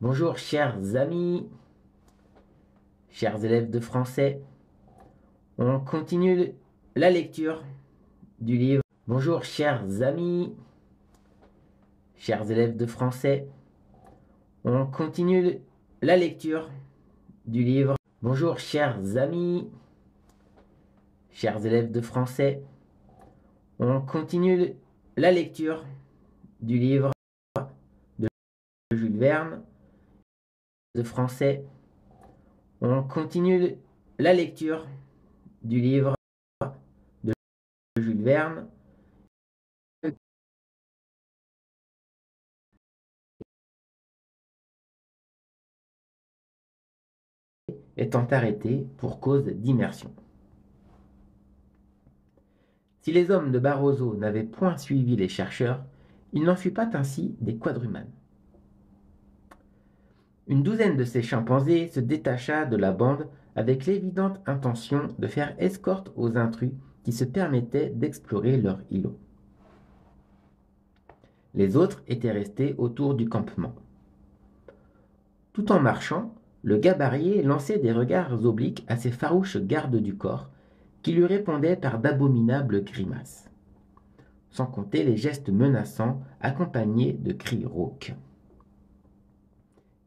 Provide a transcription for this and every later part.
Bonjour chers amis, chers élèves de français. On continue la lecture du livre. Bonjour chers amis, chers élèves de français. On continue la lecture du livre. Bonjour chers amis, chers élèves de français. On continue la lecture du livre de Jules Verne de français. On continue la lecture du livre de Jules Verne. Étant arrêté pour cause d'immersion. Si les hommes de Barroso n'avaient point suivi les chercheurs, il n'en fut pas ainsi des quadrumanes. Une douzaine de ces chimpanzés se détacha de la bande avec l'évidente intention de faire escorte aux intrus qui se permettaient d'explorer leur îlot. Les autres étaient restés autour du campement. Tout en marchant, le gabarier lançait des regards obliques à ces farouches gardes du corps qui lui répondaient par d'abominables grimaces, sans compter les gestes menaçants accompagnés de cris rauques.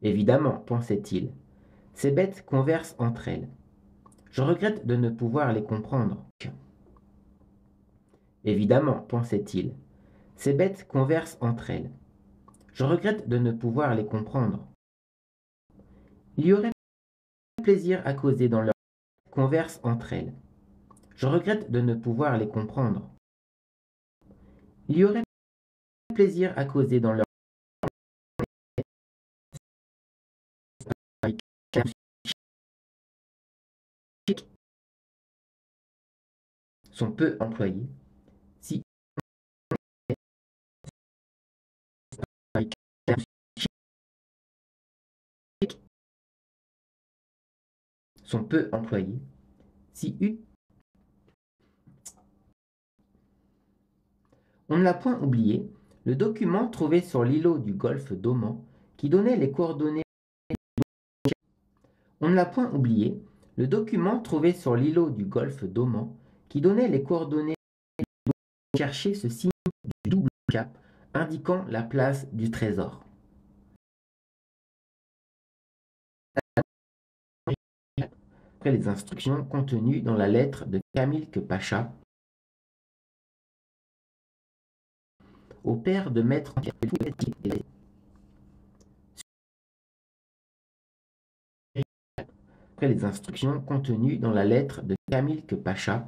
Évidemment, pensait-il, ces bêtes conversent entre elles. Je regrette de ne pouvoir les comprendre. Évidemment, pensait-il, ces bêtes conversent entre elles. Je regrette de ne pouvoir les comprendre. Il y aurait plaisir à causer dans leur converse entre elles. Je regrette de ne pouvoir les comprendre. Il y aurait plaisir à causer dans leur sont peu employés. Si sont peu employés. Si on ne l'a point oublié, le document trouvé sur l'îlot du golfe d'Oman qui donnait les coordonnées. On ne l'a point oublié, le document trouvé sur l'îlot du golfe d'Oman qui donnait les coordonnées chercher ce signe du double cap indiquant la place du trésor. Après les instructions contenues dans la lettre de Kamilke Pacha au père de maître après les instructions contenues dans la lettre de Kamilke Pacha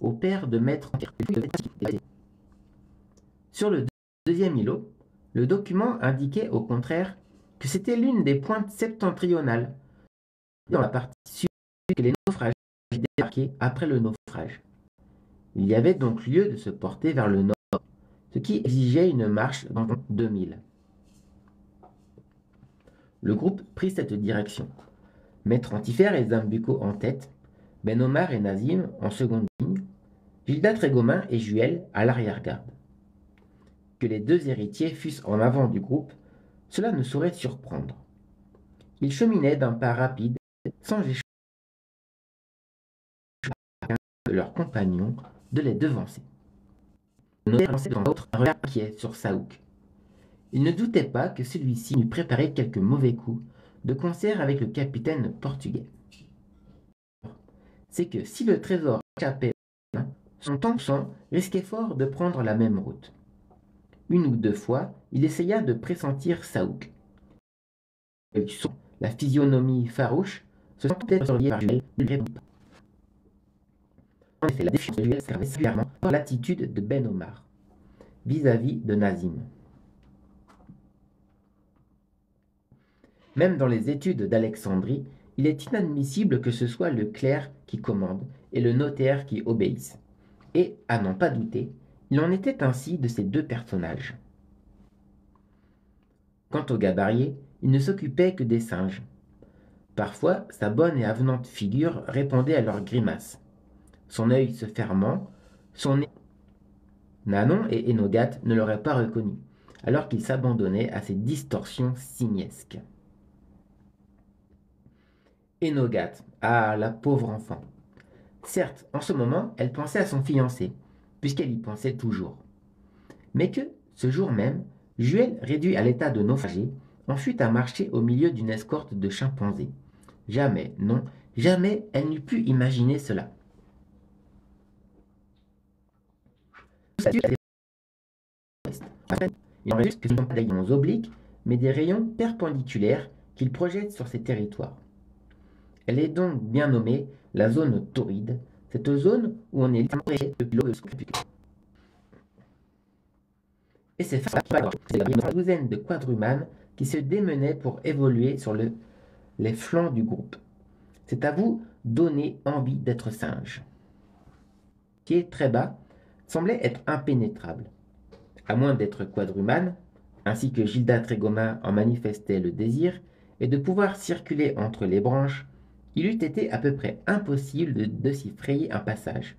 au père de maître sur le deuxième îlot, le document indiquait au contraire que c'était l'une des pointes septentrionales dans la partie sud que les naufragés débarquaient après le naufrage. Il y avait donc lieu de se porter vers le nord, ce qui exigeait une marche d'environ 2000. Le groupe prit cette direction. Maître Antifère et Zambucco en tête, Ben Omar et Nazim en seconde ligne, Gilda Trégomin et Juel à l'arrière-garde. Que les deux héritiers fussent en avant du groupe, cela ne saurait surprendre. Ils cheminaient d'un pas rapide, sans échapper de leurs compagnons de les devancer. Le notaire lançait dans l'autre un regard inquiet sur Saouk. Il ne doutait pas que celui-ci n'eût préparé quelque mauvais coup de concert avec le capitaine portugais. C'est que si le trésor échappait, son sang risquait fort de prendre la même route. Une ou deux fois, il essaya de pressentir Saouk. La physionomie farouche se sentait surliée par Juel, ne lui répondit pas. En effet, la défiance de Juel servait sévèrement par l'attitude de Ben Omar vis-à-vis de Nazim. Même dans les études d'Alexandrie, il est inadmissible que ce soit le clerc qui commande et le notaire qui obéisse. Et, à n'en pas douter, il en était ainsi de ces deux personnages. Quant au gabarier, il ne s'occupait que des singes. Parfois, sa bonne et avenante figure répondait à leurs grimaces. Son œil se fermant, son nez... Nanon et Enogat ne l'auraient pas reconnu. alors qu'il s'abandonnait à ses distorsions simiesques. Enogat, ah, la pauvre enfant. Certes, en ce moment, elle pensait à son fiancé, puisqu'elle y pensait toujours. Mais que, ce jour même, Juel, réduit à l'état de naufragé, en fut à marcher au milieu d'une escorte de chimpanzés. Jamais, non, jamais elle n'eût pu imaginer cela. Il en résulte que ce ne sont pas des rayons obliques, mais des rayons perpendiculaires qu'il projette sur ces territoires. Elle est donc bien nommée la zone torride, cette zone où on est littéralement de l'eau. Et c'est une douzaine de quadrumanes qui se démenaient pour évoluer sur les flancs du groupe. C'est à vous donner envie d'être singe. Qui est très bas, semblait être impénétrable. À moins d'être quadrumane, ainsi que Gilda Trégomin en manifestait le désir, et de pouvoir circuler entre les branches, il eût été à peu près impossible de s'y frayer un passage.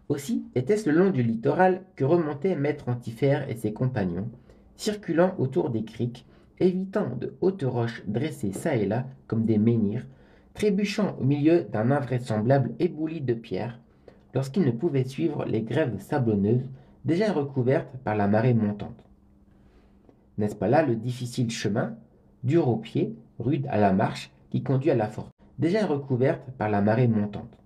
Aussi était-ce le long du littoral que remontaient Maître Antifère et ses compagnons, circulant autour des criques, évitant de hautes roches dressées çà et là comme des menhirs, trébuchant au milieu d'un invraisemblable éboulis de pierres, lorsqu'ils ne pouvaient suivre les grèves sablonneuses déjà recouvertes par la marée montante. N'est-ce pas là le difficile chemin, dur aux pieds, rude à la marche, qui conduit à la fortune, déjà recouverte par la marée montante?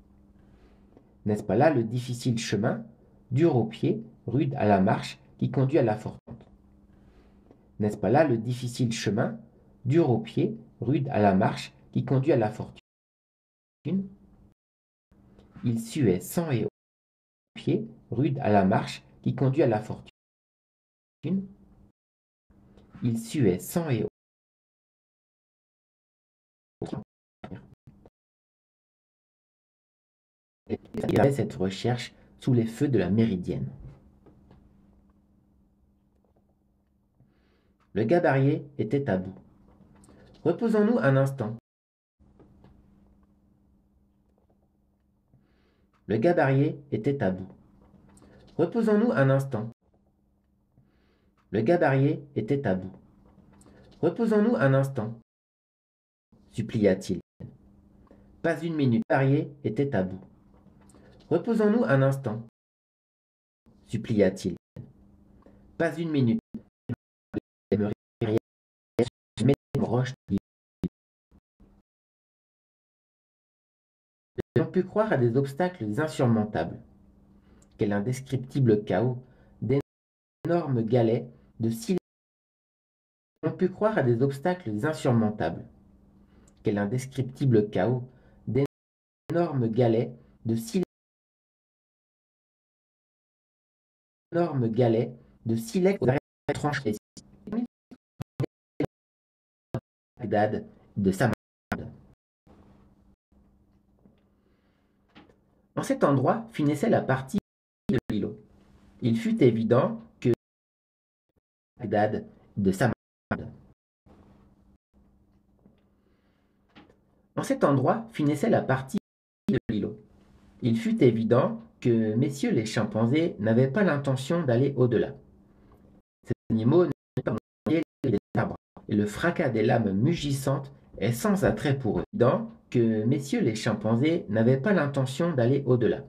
N'est-ce pas là le difficile chemin, dur aux pieds, rude à la marche, qui conduit à la fortune? N'est-ce pas là le difficile chemin, dur aux pieds, rude à la marche, qui conduit à la fortune? Il suait sang et aux pieds, rude à la marche, qui conduit à la fortune. Il suait sang et il avait cette recherche sous les feux de la méridienne. Le gabarier était à bout. Reposons-nous un instant. Le gabarier était à bout. Reposons-nous un instant. Le gabarier était à bout. Reposons-nous un instant, supplia-t-il. Pas une minute. Le gabarier était à bout. Reposons-nous un instant, supplia-t-il. Pas une minute. On put croire à des obstacles insurmontables. Quel indescriptible chaos, d'énormes galets de silex. On put croire à des obstacles insurmontables. Quel indescriptible chaos, d'énormes galets de silex. Énormes galets de silex aux tranchées Bagdad de Samarcande. En cet endroit finissait la partie de l'îlot. Il fut évident que Bagdad de Samarcande. En cet endroit finissait la partie de l'îlot. Il fut évident que messieurs les chimpanzés n'avaient pas l'intention d'aller au-delà. Ces animaux n'ont pas mangé les arbres, et le fracas des lames mugissantes est sans attrait pour eux. Évident que messieurs les chimpanzés n'avaient pas l'intention d'aller au-delà.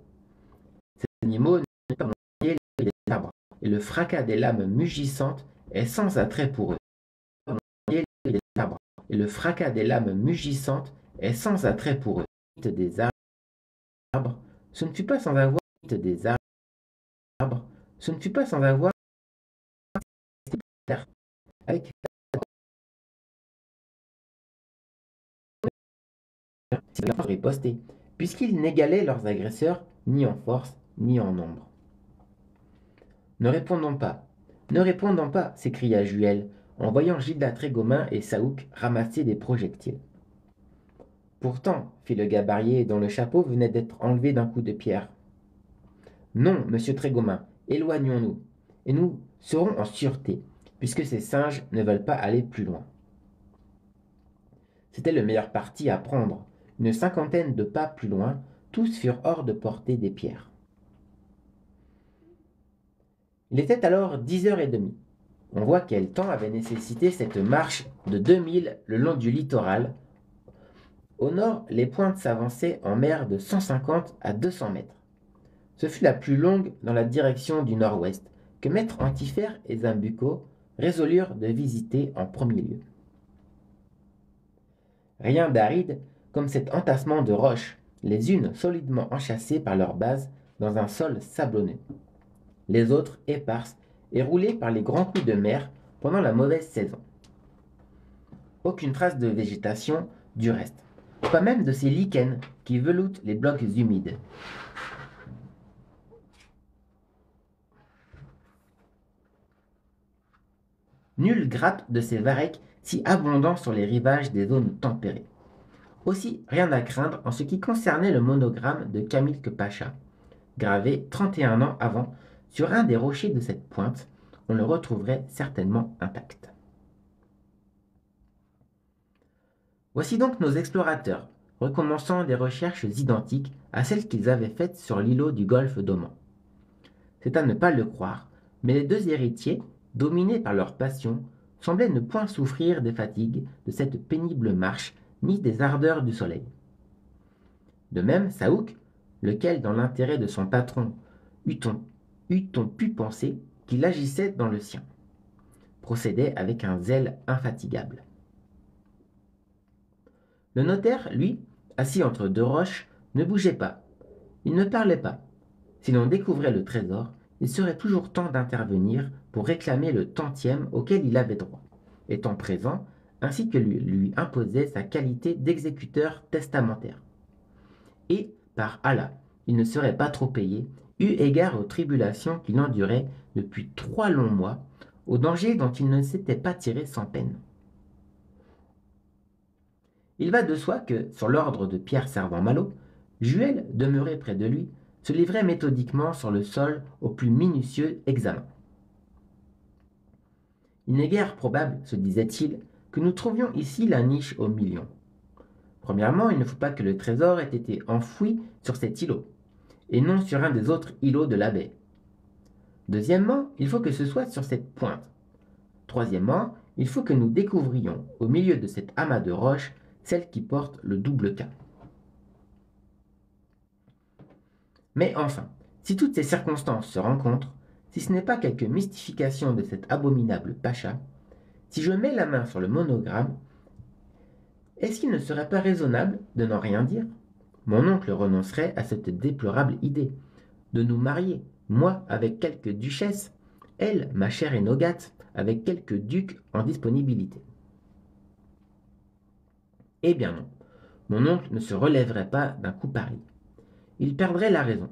Ces animaux n'ont pas mangé les arbres, et le fracas des lames mugissantes est sans attrait pour eux. Les arbres, et le fracas des lames mugissantes est sans attrait pour eux. Des arbres, ce ne fut pas sans avoir des arbres, ce ne fut pas sans avoir avec riposté, puisqu'ils n'égalaient leurs agresseurs ni en force ni en nombre. Ne répondons pas, s'écria Juel, en voyant Gilda Trégomin et Saouk ramasser des projectiles. Pourtant, fit le gabarier dont le chapeau venait d'être enlevé d'un coup de pierre. Non, monsieur Trégomin, éloignons-nous, et nous serons en sûreté, puisque ces singes ne veulent pas aller plus loin. C'était le meilleur parti à prendre. Une cinquantaine de pas plus loin, tous furent hors de portée des pierres. Il était alors 10h30. On voit quel temps avait nécessité cette marche de 2000 le long du littoral. Au nord, les pointes s'avançaient en mer de 150 à 200 mètres. Ce fut la plus longue dans la direction du nord-ouest que Maître Antifère et Zambucco résolurent de visiter en premier lieu. Rien d'aride comme cet entassement de roches, les unes solidement enchâssées par leur base dans un sol sablonneux, les autres éparses et roulées par les grands coups de mer pendant la mauvaise saison. Aucune trace de végétation du reste, pas même de ces lichens qui veloutent les blocs humides. Nulle grappe de ces varechs si abondants sur les rivages des zones tempérées. Aussi, rien à craindre en ce qui concernait le monogramme de Kamilke Pacha, gravé 31 ans avant sur un des rochers de cette pointe. On le retrouverait certainement intact. Voici donc nos explorateurs, recommençant des recherches identiques à celles qu'ils avaient faites sur l'îlot du golfe d'Oman. C'est à ne pas le croire, mais les deux héritiers, dominés par leur passion, semblaient ne point souffrir des fatigues de cette pénible marche ni des ardeurs du soleil. De même, Saouk, lequel, dans l'intérêt de son patron, eût-on pu penser qu'il agissait dans le sien, procédait avec un zèle infatigable. Le notaire, lui, assis entre deux roches, ne bougeait pas. Il ne parlait pas. Si l'on découvrait le trésor, il serait toujours temps d'intervenir pour réclamer le tantième auquel il avait droit, étant présent, ainsi que lui imposait sa qualité d'exécuteur testamentaire. Et, par Allah, il ne serait pas trop payé, eu égard aux tribulations qu'il endurait depuis 3 longs mois, aux dangers dont il ne s'était pas tiré sans peine. Il va de soi que, sur l'ordre de Pierre Servan-Malo, Juel, demeuré près de lui, se livrait méthodiquement sur le sol au plus minutieux examen. Il n'est guère probable, se disait-il, que nous trouvions ici la niche aux millions. Premièrement, il ne faut pas que le trésor ait été enfoui sur cet îlot, et non sur un des autres îlots de la baie. Deuxièmement, il faut que ce soit sur cette pointe. Troisièmement, il faut que nous découvrions, au milieu de cet amas de roches, celle qui porte le double K. Mais enfin, si toutes ces circonstances se rencontrent, si ce n'est pas quelque mystification de cet abominable pacha, si je mets la main sur le monogramme, est-ce qu'il ne serait pas raisonnable de n'en rien dire? Mon oncle renoncerait à cette déplorable idée, de nous marier, moi avec quelques duchesses, elle, ma chère Enogate, avec quelques ducs en disponibilité. Eh bien non, mon oncle ne se relèverait pas d'un coup pareil. Il perdrait la raison.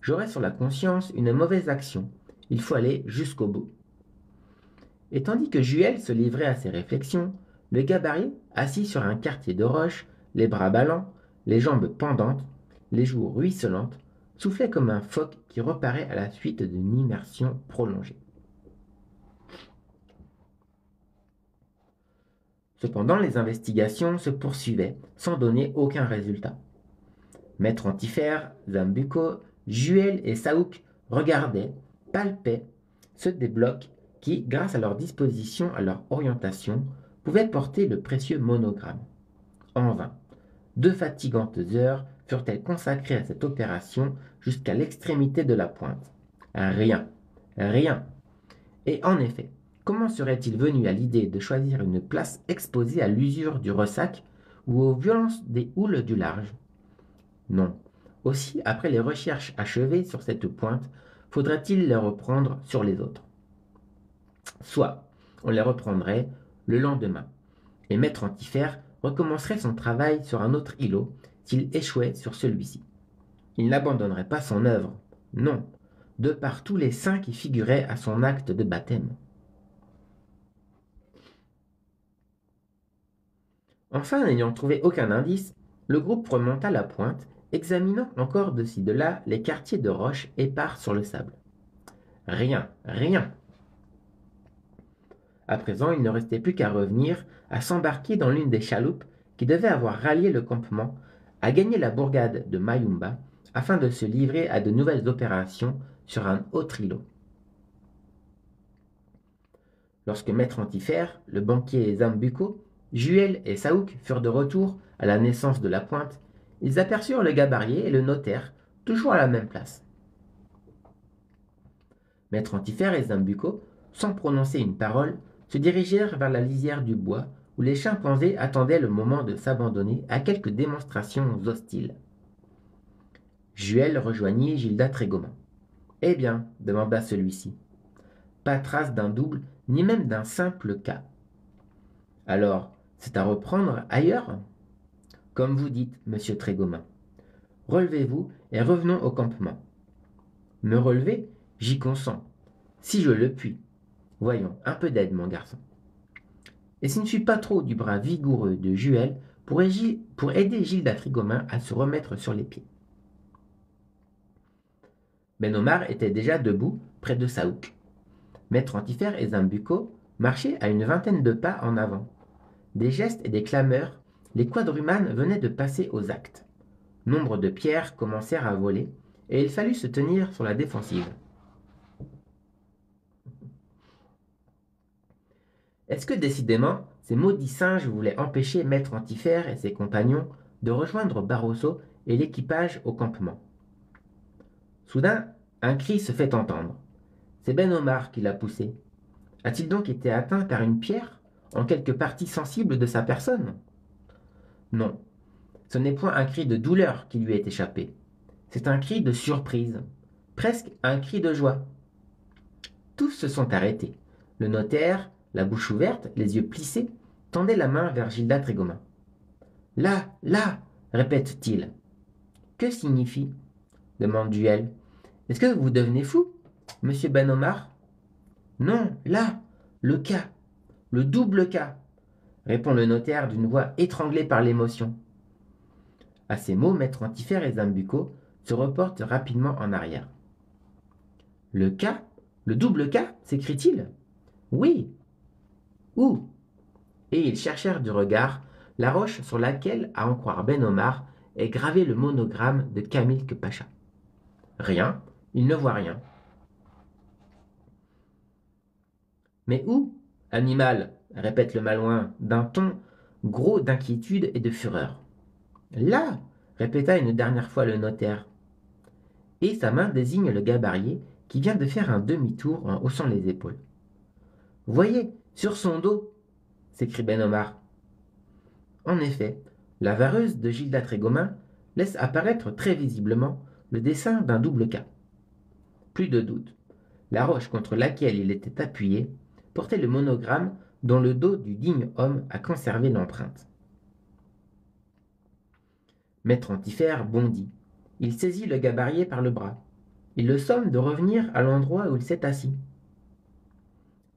J'aurais sur la conscience une mauvaise action. Il faut aller jusqu'au bout. Et tandis que Juel se livrait à ses réflexions, le gabarit, assis sur un quartier de roche, les bras ballants, les jambes pendantes, les joues ruisselantes, soufflait comme un phoque qui reparaît à la suite d'une immersion prolongée. Cependant, les investigations se poursuivaient sans donner aucun résultat. Maître Antifère, Zambucco, Juel et Saouk regardaient, palpaient ceux des blocs qui, grâce à leur disposition, à leur orientation, pouvaient porter le précieux monogramme. En vain. 2 fatigantes heures furent-elles consacrées à cette opération jusqu'à l'extrémité de la pointe. Rien. Rien. Et en effet, comment serait-il venu à l'idée de choisir une place exposée à l'usure du ressac ou aux violences des houles du large? Non. Aussi, après les recherches achevées sur cette pointe, faudrait-il les reprendre sur les autres? Soit on les reprendrait le lendemain, et Maître Antifère recommencerait son travail sur un autre îlot s'il échouait sur celui-ci. Il n'abandonnerait pas son œuvre, non, de par tous les saints qui figuraient à son acte de baptême. Enfin, n'ayant trouvé aucun indice, le groupe remonta la pointe, examinant encore de ci de là les quartiers de roches épars sur le sable. Rien, rien. À présent, il ne restait plus qu'à revenir, à s'embarquer dans l'une des chaloupes qui devait avoir rallié le campement, à gagner la bourgade de Mayumba, afin de se livrer à de nouvelles opérations sur un autre îlot. Lorsque Maître Antifère, le banquier Zambuco, Juel et Saouk furent de retour à la naissance de la pointe, ils aperçurent le gabarier et le notaire, toujours à la même place. Maître Antifère et Zambuco, sans prononcer une parole, se dirigèrent vers la lisière du bois où les chimpanzés attendaient le moment de s'abandonner à quelques démonstrations hostiles. Juel rejoignit Gilda Trégomin. Eh bien, demanda celui-ci. Pas trace d'un double, ni même d'un simple cas. Alors, c'est à reprendre ailleurs? Comme vous dites, monsieur Trégomin. Relevez-vous et revenons au campement. Me relever? J'y consens. Si je le puis. Voyons, un peu d'aide, mon garçon. Et s'il ne suit pas trop du bras vigoureux de Juel pour aider Gilda Trégomin à se remettre sur les pieds. Ben Omar était déjà debout, près de Saouk. Maître Antifère et Zambuco marchaient à une vingtaine de pas en avant. Des gestes et des clameurs, les quadrumanes venaient de passer aux actes. Nombre de pierres commencèrent à voler, et il fallut se tenir sur la défensive. Est-ce que décidément, ces maudits singes voulaient empêcher Maître Antifère et ses compagnons de rejoindre Barroso et l'équipage au campement? Soudain, un cri se fait entendre. C'est Ben Omar qui l'a poussé. A-t-il donc été atteint par une pierre, en quelque partie sensible de sa personne? Non, ce n'est point un cri de douleur qui lui est échappé. C'est un cri de surprise, presque un cri de joie. Tous se sont arrêtés. Le notaire, la bouche ouverte, les yeux plissés, tendait la main vers Gilda Trégomin. Là, là, répète-t-il. Que signifie? Demande Duel. Est-ce que vous devenez fou, monsieur Ben Omar? Non, là, le cas, le double cas, répond le notaire d'une voix étranglée par l'émotion. À ces mots, Maître Antifère et Zambuco se reportent rapidement en arrière. Le cas? Le double cas? S'écrie-t-il. Oui. Où? Et ils cherchèrent du regard la roche sur laquelle, à en croire Ben Omar, est gravé le monogramme de Kamilk Pacha. Rien, ils ne voient rien. Mais où? Animal, répète le malouin d'un ton gros d'inquiétude et de fureur. Là, répéta une dernière fois le notaire. Et sa main désigne le gabarier qui vient de faire un demi-tour en haussant les épaules. Voyez, sur son dos, s'écrie Ben Omar. En effet, la vareuse de Gilda Trégomin laisse apparaître très visiblement le dessin d'un double K. Plus de doute, la roche contre laquelle il était appuyé portait le monogramme dont le dos du digne homme a conservé l'empreinte. Maître Antifère bondit. Il saisit le gabarier par le bras. Il le somme de revenir à l'endroit où il s'est assis.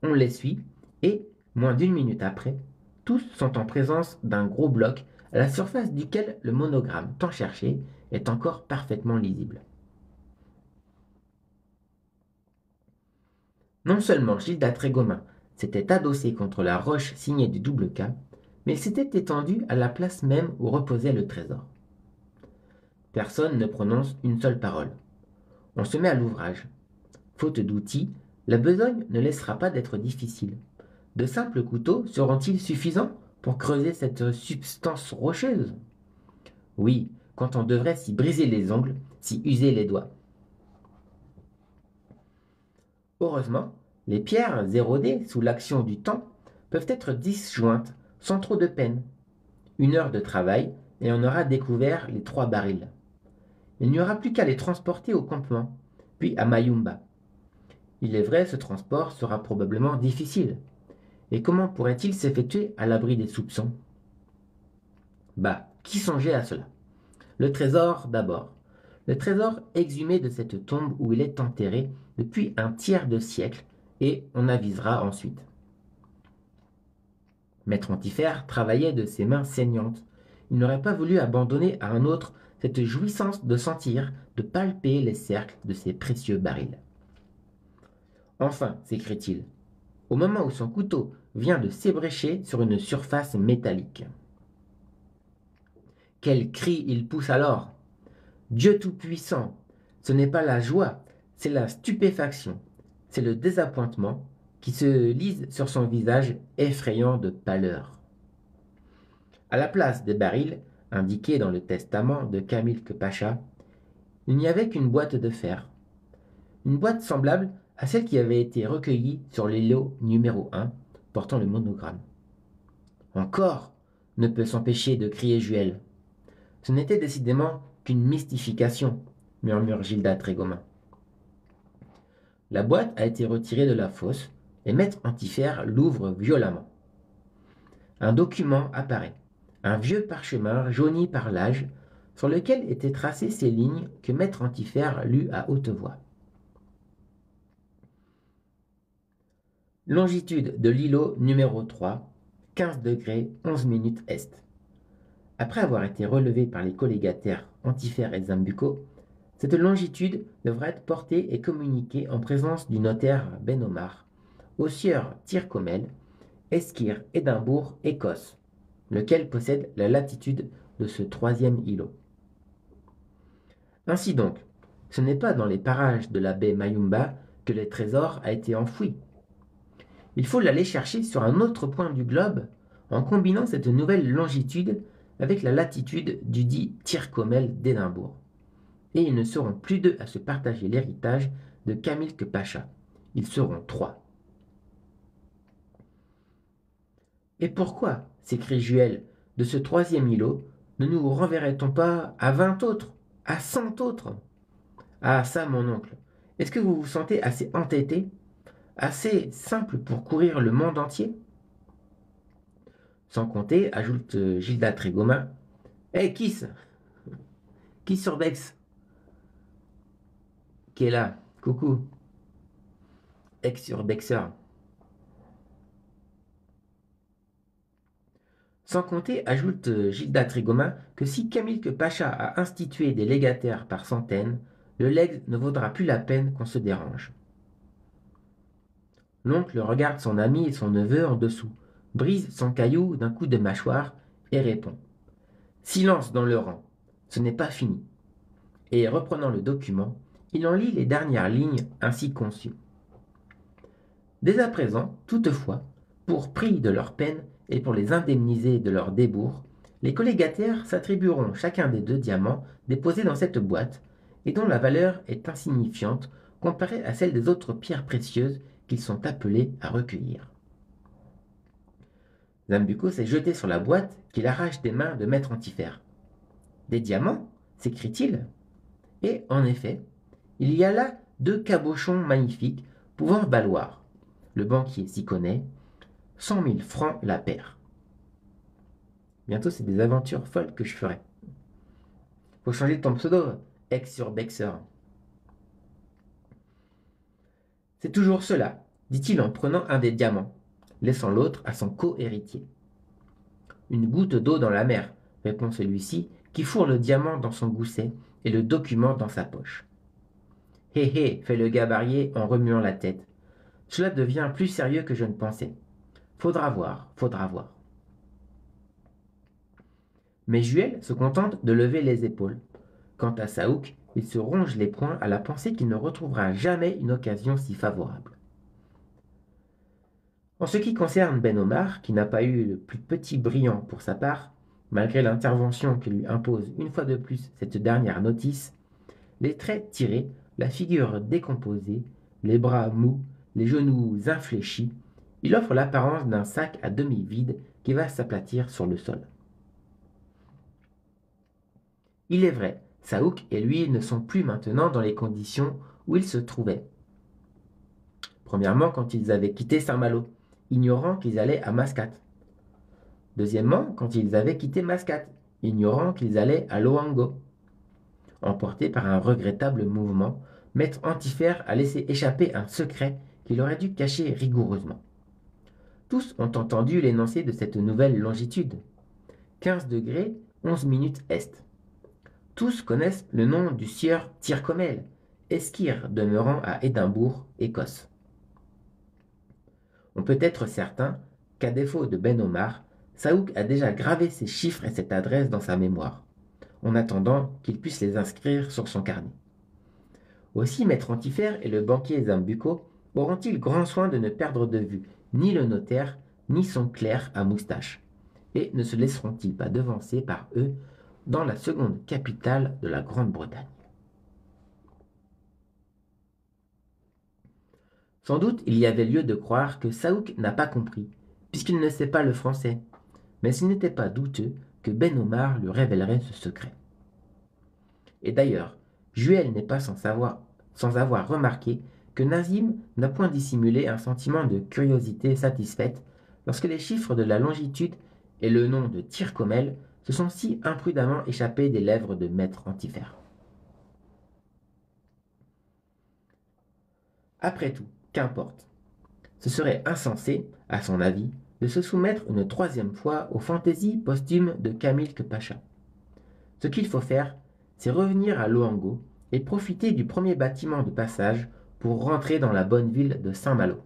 On l'essuie et, moins d'une minute après, tous sont en présence d'un gros bloc à la surface duquel le monogramme tant cherché est encore parfaitement lisible. Non seulement Gilda Trégomin s'était adossé contre la roche signée du double K, mais il s'était étendu à la place même où reposait le trésor. Personne ne prononce une seule parole. On se met à l'ouvrage. Faute d'outils, la besogne ne laissera pas d'être difficile. De simples couteaux seront-ils suffisants pour creuser cette substance rocheuse? Oui, quand on devrait s'y briser les ongles, s'y user les doigts. Heureusement, les pierres érodées sous l'action du temps peuvent être disjointes sans trop de peine. 1 heure de travail et on aura découvert les 3 barils. Il n'y aura plus qu'à les transporter au campement, puis à Mayumba. Il est vrai, ce transport sera probablement difficile. Et comment pourrait-il s'effectuer à l'abri des soupçons? Bah, qui songeait à cela? Le trésor d'abord. Le trésor exhumé de cette tombe où il est enterré depuis un tiers de siècle, et on avisera ensuite. Maître Antifère travaillait de ses mains saignantes. Il n'aurait pas voulu abandonner à un autre cette jouissance de sentir, de palper les cercles de ces précieux barils. Enfin, s'écrie-t-il, au moment où son couteau vient de s'ébrécher sur une surface métallique. Quel cri il pousse alors! Dieu Tout-Puissant, ce n'est pas la joie, c'est la stupéfaction, c'est le désappointement qui se lisent sur son visage effrayant de pâleur. À la place des barils, indiqués dans le testament de Kamilk Pacha, il n'y avait qu'une boîte de fer. Une boîte semblable à celle qui avait été recueillie sur l'îlot numéro 1, portant le monogramme. Encore ne peut s'empêcher de crier Juel. Ce n'était décidément qu'une mystification, murmure Gilda Trégomin. La boîte a été retirée de la fosse et Maître Antifère l'ouvre violemment. Un document apparaît, un vieux parchemin jauni par l'âge, sur lequel étaient tracées ces lignes que Maître Antifère lut à haute voix. Longitude de l'îlot numéro 3, 15 degrés 11 minutes est. Après avoir été relevée par les collégataires Antifère et Zambucco, cette longitude devra être portée et communiquée en présence du notaire Ben Omar, au sieur Tyrcomel, Esquire, Édimbourg, Écosse, lequel possède la latitude de ce troisième îlot. Ainsi donc, ce n'est pas dans les parages de la baie Mayumba que le trésor a été enfoui. Il faut l'aller chercher sur un autre point du globe en combinant cette nouvelle longitude avec la latitude du dit Tyrcomel d'Édimbourg. Et ils ne seront plus deux à se partager l'héritage de Kamilk Pacha. Ils seront 3. Et pourquoi, s'écrie Juel, de ce troisième îlot, ne nous renverrait-on pas à 20 autres, à 100 autres? Ah ça, mon oncle, est-ce que vous vous sentez assez entêté, assez simple pour courir le monde entier? Sans compter, ajoute Gilda Trégomin, hé, Kiss Surbex qui est là, coucou, ex-surbexeur. Sans compter, ajoute Gilda Trégomin, que si Kamilk Pacha a institué des légataires par centaines, le legs ne vaudra plus la peine qu'on se dérange. L'oncle regarde son ami et son neveu en dessous, brise son caillou d'un coup de mâchoire et répond. Silence dans le rang, ce n'est pas fini. Et reprenant le document, il en lit les dernières lignes ainsi conçues. Dès à présent, toutefois, pour prix de leur peine et pour les indemniser de leur débours, les collégataires s'attribueront chacun des 2 diamants déposés dans cette boîte et dont la valeur est insignifiante comparée à celle des autres pierres précieuses qu'ils sont appelés à recueillir. Zambucco s'est jeté sur la boîte qu'il arrache des mains de Maître Antifère. Des diamants s'écrie-t-il. Et en effet, il y a là 2 cabochons magnifiques pouvant valoir, le banquier s'y connaît, 100 000 francs la paire. Bientôt, c'est des aventures folles que je ferai. Faut changer ton pseudo, ex-surbexeur. C'est toujours cela, dit-il en prenant un des diamants, laissant l'autre à son co-héritier. Une goutte d'eau dans la mer, répond celui-ci, qui fourre le diamant dans son gousset et le document dans sa poche. Hé hé, fait le gabarier en remuant la tête. Cela devient plus sérieux que je ne pensais. Faudra voir, faudra voir. Mais Juel se contente de lever les épaules. Quant à Saouk, il se ronge les poings à la pensée qu'il ne retrouvera jamais une occasion si favorable. En ce qui concerne Ben Omar, qui n'a pas eu le plus petit brillant pour sa part, malgré l'intervention que lui impose une fois de plus cette dernière notice, les traits tirés, la figure décomposée, les bras mous, les genoux infléchis, il offre l'apparence d'un sac à demi vide qui va s'aplatir sur le sol. Il est vrai, Saouk et lui ne sont plus maintenant dans les conditions où ils se trouvaient. Premièrement, quand ils avaient quitté Saint-Malo, ignorant qu'ils allaient à Mascate. Deuxièmement, quand ils avaient quitté Mascate, ignorant qu'ils allaient à Loango. Emporté par un regrettable mouvement, Maître Antifère a laissé échapper un secret qu'il aurait dû cacher rigoureusement. Tous ont entendu l'énoncé de cette nouvelle longitude. 15 degrés 11 minutes est. Tous connaissent le nom du sieur Tyrcomel, esquire demeurant à Édimbourg, Écosse. On peut être certain qu'à défaut de Ben Omar, Saouk a déjà gravé ces chiffres et cette adresse dans sa mémoire, en attendant qu'il puisse les inscrire sur son carnet. Aussi Maître Antifère et le banquier Zambucco auront-ils grand soin de ne perdre de vue ni le notaire, ni son clerc à moustache, et ne se laisseront-ils pas devancer par eux dans la seconde capitale de la Grande-Bretagne? Sans doute il y avait lieu de croire que Saouk n'a pas compris, puisqu'il ne sait pas le français, mais il n'était pas douteux que Ben Omar lui révélerait ce secret. Et d'ailleurs, Juel n'est pas sans avoir remarqué que Nazim n'a point dissimulé un sentiment de curiosité satisfaite lorsque les chiffres de la longitude et le nom de Tyrcomel se sont si imprudemment échappés des lèvres de Maître Antifère. Après tout, qu'importe. Ce serait insensé, à son avis, de se soumettre une troisième fois aux fantaisies posthumes de Camille Pacha. Ce qu'il faut faire, c'est revenir à Loango et profiter du premier bâtiment de passage pour rentrer dans la bonne ville de Saint-Malo.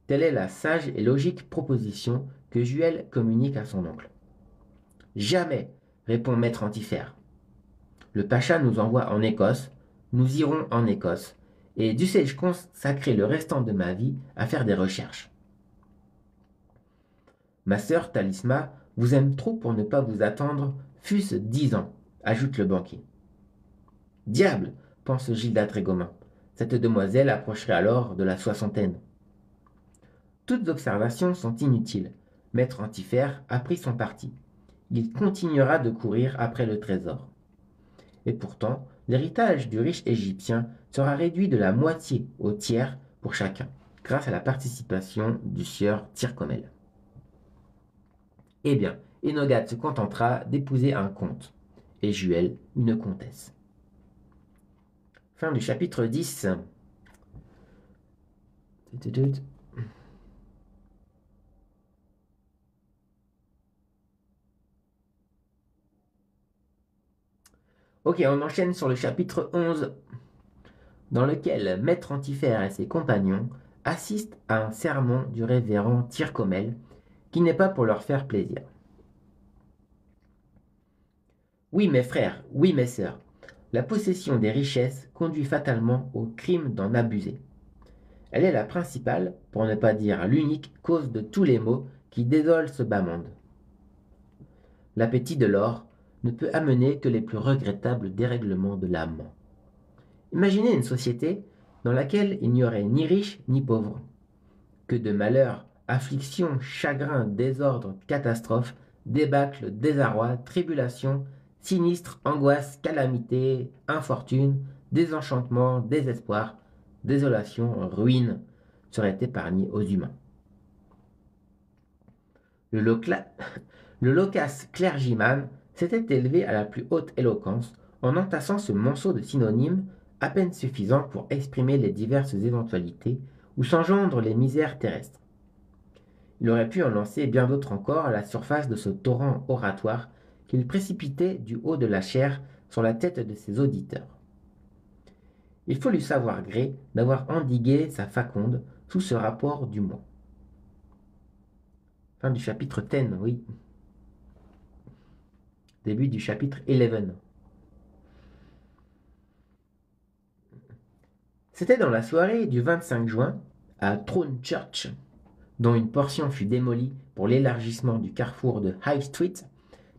Telle est la sage et logique proposition que Juel communique à son oncle. Jamais, répond Maître Antifère. Le pacha nous envoie en Écosse, nous irons en Écosse, et dussé-je consacrer le restant de ma vie à faire des recherches. Ma sœur Talisma vous aime trop pour ne pas vous attendre, fût-ce 10 ans, ajoute le banquier. Diable, pense Gilda Trégomin, cette demoiselle approcherait alors de la soixantaine. Toutes observations sont inutiles. Maître Antifère a pris son parti. Il continuera de courir après le trésor. Et pourtant, l'héritage du riche Égyptien sera réduit de la moitié au tiers pour chacun, grâce à la participation du sieur Tyrcomel. Eh bien, Enogat se contentera d'épouser un comte, et Juel une comtesse. Fin du chapitre 10. Ok, on enchaîne sur le chapitre 11, dans lequel Maître Antifère et ses compagnons assistent à un sermon du révérend Tyrcomel, qui n'est pas pour leur faire plaisir. Oui, mes frères, oui, mes sœurs, la possession des richesses conduit fatalement au crime d'en abuser. Elle est la principale, pour ne pas dire l'unique, cause de tous les maux qui désolent ce bas monde. L'appétit de l'or ne peut amener que les plus regrettables dérèglements de l'âme. Imaginez une société dans laquelle il n'y aurait ni riches ni pauvres. Que de malheurs, afflictions, chagrins, désordres, catastrophes, débâcles, désarroi, tribulations, sinistres, angoisses, calamités, infortunes, désenchantements, désespoir, désolation, ruine seraient épargnés aux humains. Le loquace clergyman s'était élevé à la plus haute éloquence en entassant ce monceau de synonymes à peine suffisant pour exprimer les diverses éventualités où s'engendrent les misères terrestres. Il aurait pu en lancer bien d'autres encore à la surface de ce torrent oratoire qu'il précipitait du haut de la chair sur la tête de ses auditeurs. Il faut lui savoir gré d'avoir endigué sa faconde sous ce rapport du moi. Fin du chapitre 10, oui. Début du chapitre 11. C'était dans la soirée du 25 juin, à Throne Church, dont une portion fut démolie pour l'élargissement du carrefour de High Street,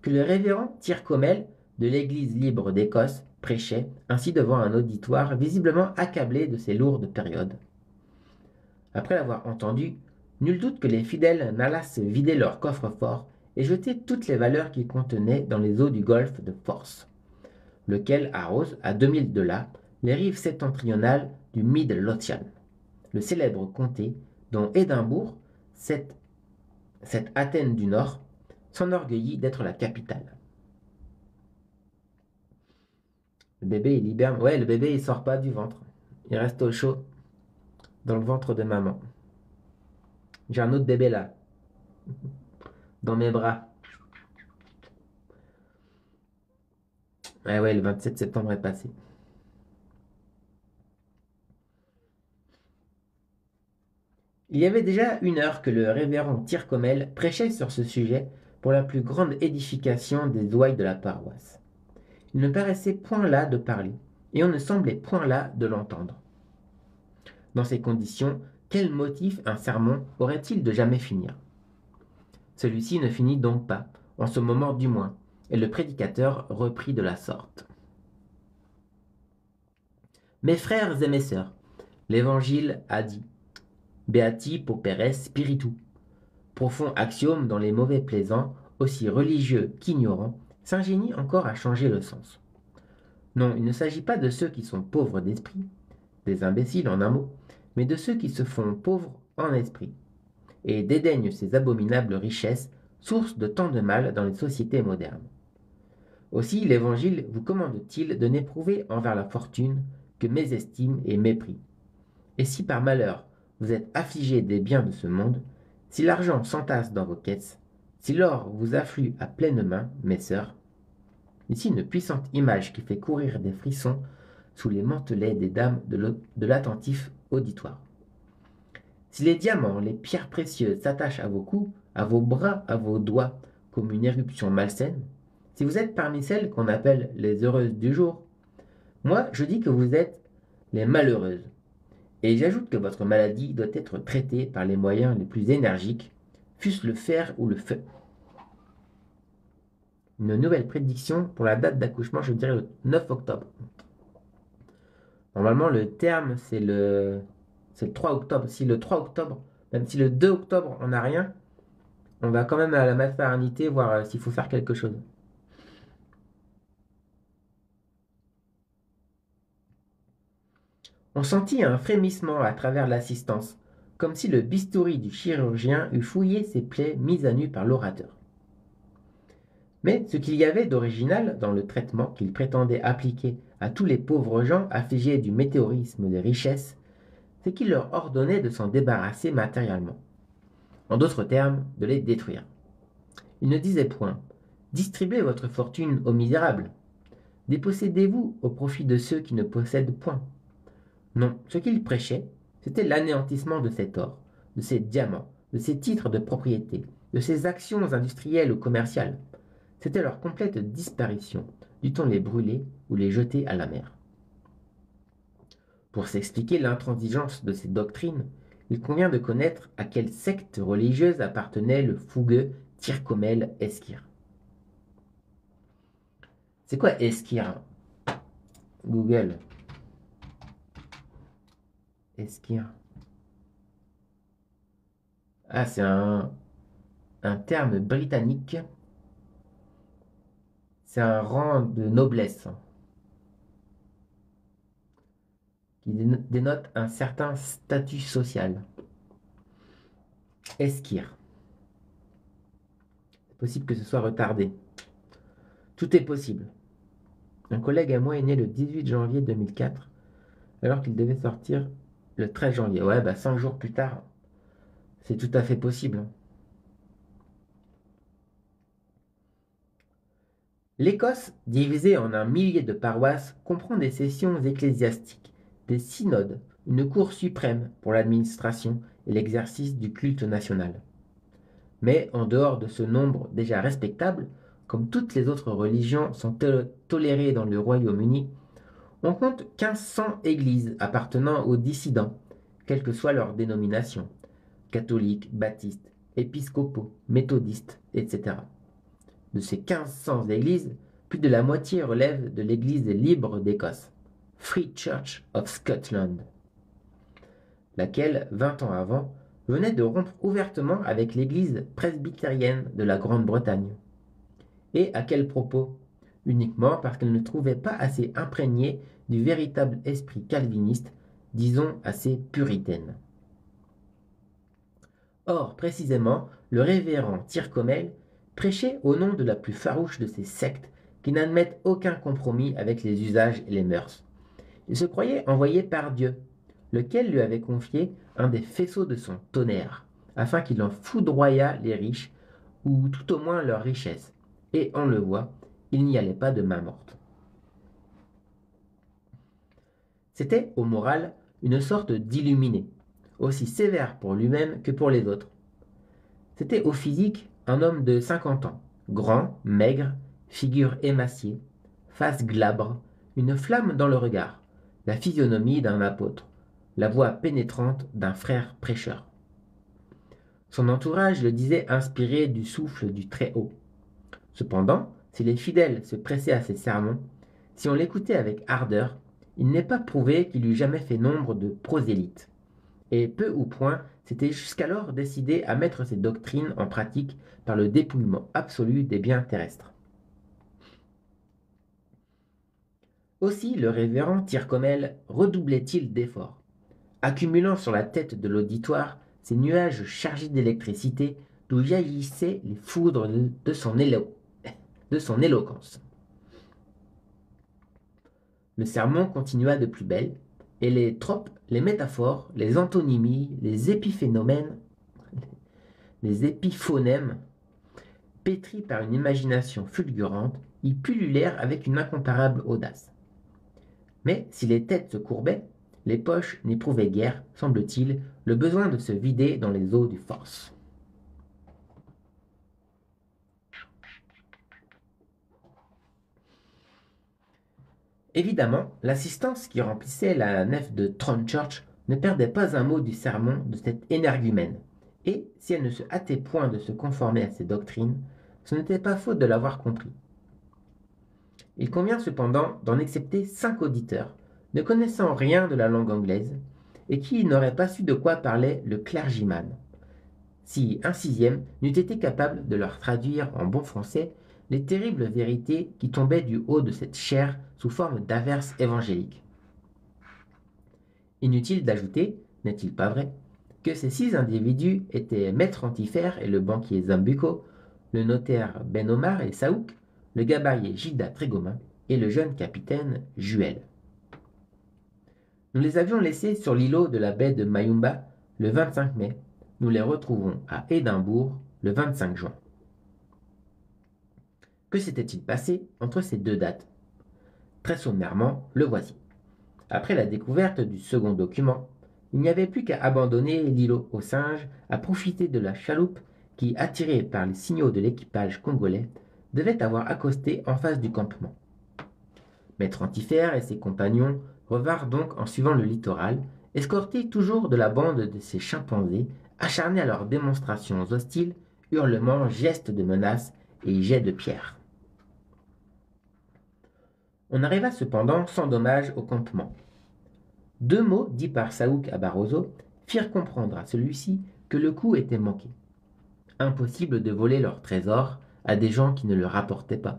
que le révérend Tyrcomel de l'Église libre d'Écosse prêchait ainsi devant un auditoire visiblement accablé de ces lourdes périodes. Après l'avoir entendu, nul doute que les fidèles n'allassent vider leur coffre-fort et jeter toutes les valeurs qu'ils contenaient dans les eaux du golfe de Force, lequel arrose, à 2000 de là, les rives septentrionales du Mid-Lothian, le célèbre comté dont Édimbourg, cette Athènes du Nord, s'enorgueillit d'être la capitale. Le bébé, il hiberne. Ouais, le bébé, il sort pas du ventre. Il reste au chaud dans le ventre de maman. J'ai un autre bébé là, dans mes bras. Ouais, le 27 septembre est passé. Il y avait déjà 1 heure que le révérend Tyrcomel prêchait sur ce sujet pour la plus grande édification des ouailles de la paroisse. Il ne paraissait point là de parler, et on ne semblait point là de l'entendre. Dans ces conditions, quel motif un sermon aurait-il de jamais finir? Celui-ci ne finit donc pas, en ce moment du moins, et le prédicateur reprit de la sorte. Mes frères et mes sœurs, l'Évangile a dit Beati pauperes spiritu, profond axiome dont les mauvais plaisants, aussi religieux qu'ignorants, s'ingénient encore à changer le sens. Non, il ne s'agit pas de ceux qui sont pauvres d'esprit, des imbéciles en un mot, mais de ceux qui se font pauvres en esprit, et dédaignent ces abominables richesses, source de tant de mal dans les sociétés modernes. Aussi l'Évangile vous commande-t-il de n'éprouver envers la fortune que mésestime et mépris. Et si par malheur vous êtes affligés des biens de ce monde, si l'argent s'entasse dans vos caisses, si l'or vous afflue à pleines mains, mes sœurs, ici une puissante image qui fait courir des frissons sous les mantelets des dames de l'attentif auditoire. Si les diamants, les pierres précieuses s'attachent à vos cous, à vos bras, à vos doigts, comme une éruption malsaine, si vous êtes parmi celles qu'on appelle les heureuses du jour, moi je dis que vous êtes les malheureuses. Et j'ajoute que votre maladie doit être traitée par les moyens les plus énergiques, fût-ce le fer ou le feu. Une nouvelle prédiction pour la date d'accouchement, je dirais le 9 octobre. Normalement, le terme, c'est le 3 octobre. Si le 3 octobre, même si le 2 octobre, on n'a rien, on va quand même à la maternité voir s'il faut faire quelque chose. On sentit un frémissement à travers l'assistance, comme si le bistouri du chirurgien eût fouillé ses plaies mises à nu par l'orateur. Mais ce qu'il y avait d'original dans le traitement qu'il prétendait appliquer à tous les pauvres gens affligés du météorisme des richesses, c'est qu'il leur ordonnait de s'en débarrasser matériellement. En d'autres termes, de les détruire. Il ne disait point « Distribuez votre fortune aux misérables. Dépossédez-vous au profit de ceux qui ne possèdent point. » Non, ce qu'il prêchait, c'était l'anéantissement de cet or, de ces diamants, de ces titres de propriété, de ces actions industrielles ou commerciales. C'était leur complète disparition, dût-on les brûler ou les jeter à la mer. Pour s'expliquer l'intransigeance de ces doctrines, il convient de connaître à quelle secte religieuse appartenait le fougueux Tircomel Esquire. C'est quoi Esquire? Google. Esquire. Ah, c'est un terme britannique. C'est un rang de noblesse qui dénote un certain statut social. Esquire. C'est possible que ce soit retardé. Tout est possible. Un collègue à moi est né le 18 janvier 2004, alors qu'il devait sortir le 13 janvier. Ouais, 5 jours plus tard, c'est tout à fait possible. L'Écosse, divisée en un millier de paroisses, comprend des sessions ecclésiastiques, des synodes, une cour suprême pour l'administration et l'exercice du culte national. Mais en dehors de ce nombre déjà respectable, comme toutes les autres religions sont tolérées dans le Royaume-Uni, on compte 1500 églises appartenant aux dissidents, quelle que soit leur dénomination, catholiques, baptistes, épiscopaux, méthodistes, etc. De ces 1500 églises, plus de la moitié relèvent de l'Église libre d'Écosse, Free Church of Scotland, laquelle, 20 ans avant, venait de rompre ouvertement avec l'Église presbytérienne de la Grande-Bretagne. Et à quel propos? Uniquement parce qu'elle ne trouvait pas assez imprégnée du véritable esprit calviniste, disons assez puritaine. Or, précisément, le révérend Tircomel prêchait au nom de la plus farouche de ces sectes qui n'admettent aucun compromis avec les usages et les mœurs. Il se croyait envoyé par Dieu, lequel lui avait confié un des faisceaux de son tonnerre, afin qu'il en foudroyât les riches, ou tout au moins leurs richesses, et on le voit, il n'y allait pas de main morte. C'était, au moral, une sorte d'illuminé, aussi sévère pour lui-même que pour les autres. C'était au physique un homme de 50 ans, grand, maigre, figure émaciée, face glabre, une flamme dans le regard, la physionomie d'un apôtre, la voix pénétrante d'un frère prêcheur. Son entourage le disait inspiré du souffle du Très-Haut. Cependant, si les fidèles se pressaient à ses sermons, si on l'écoutait avec ardeur, il n'est pas prouvé qu'il eût jamais fait nombre de prosélytes. Et peu ou point s'était jusqu'alors décidé à mettre ses doctrines en pratique par le dépouillement absolu des biens terrestres. Aussi le révérend Tyrcomel redoublait-il d'efforts, accumulant sur la tête de l'auditoire ces nuages chargés d'électricité d'où jaillissaient les foudres de son éloquence. Le sermon continua de plus belle, et les tropes, les métaphores, les antonymies, les épiphonèmes, pétris par une imagination fulgurante, y pullulèrent avec une incomparable audace. Mais si les têtes se courbaient, les poches n'éprouvaient guère, semble-t-il, le besoin de se vider dans les eaux du Force. Évidemment, l'assistance qui remplissait la nef de Tron Church ne perdait pas un mot du sermon de cet énergumène, et si elle ne se hâtait point de se conformer à ses doctrines, ce n'était pas faute de l'avoir compris. Il convient cependant d'en excepter 5 auditeurs, ne connaissant rien de la langue anglaise, et qui n'auraient pas su de quoi parlait le clergyman, si un 6e n'eût été capable de leur traduire en bon français les terribles vérités qui tombaient du haut de cette chair sous forme d'averses évangéliques. Inutile d'ajouter, n'est-il pas vrai, que ces 6 individus étaient Maître Antifère et le banquier Zambucco, le notaire Ben Omar et Saouk, le gabarier Gilda Trégomin et le jeune capitaine Juel. Nous les avions laissés sur l'îlot de la baie de Mayumba le 25 mai. Nous les retrouvons à Édimbourg le 25 juin. Que s'était-il passé entre ces 2 dates? Très sommairement, le voici. Après la découverte du second document, il n'y avait plus qu'à abandonner l'îlot aux singes, à profiter de la chaloupe qui, attirée par les signaux de l'équipage congolais, devait avoir accosté en face du campement. Maître Antifère et ses compagnons revinrent donc en suivant le littoral, escortés toujours de la bande de ces chimpanzés, acharnés à leurs démonstrations hostiles, hurlements, gestes de menace et jets de pierre. On arriva cependant sans dommage au campement. 2 mots dits par Saouk à Barroso firent comprendre à celui-ci que le coup était manqué. Impossible de voler leur trésor à des gens qui ne le rapportaient pas.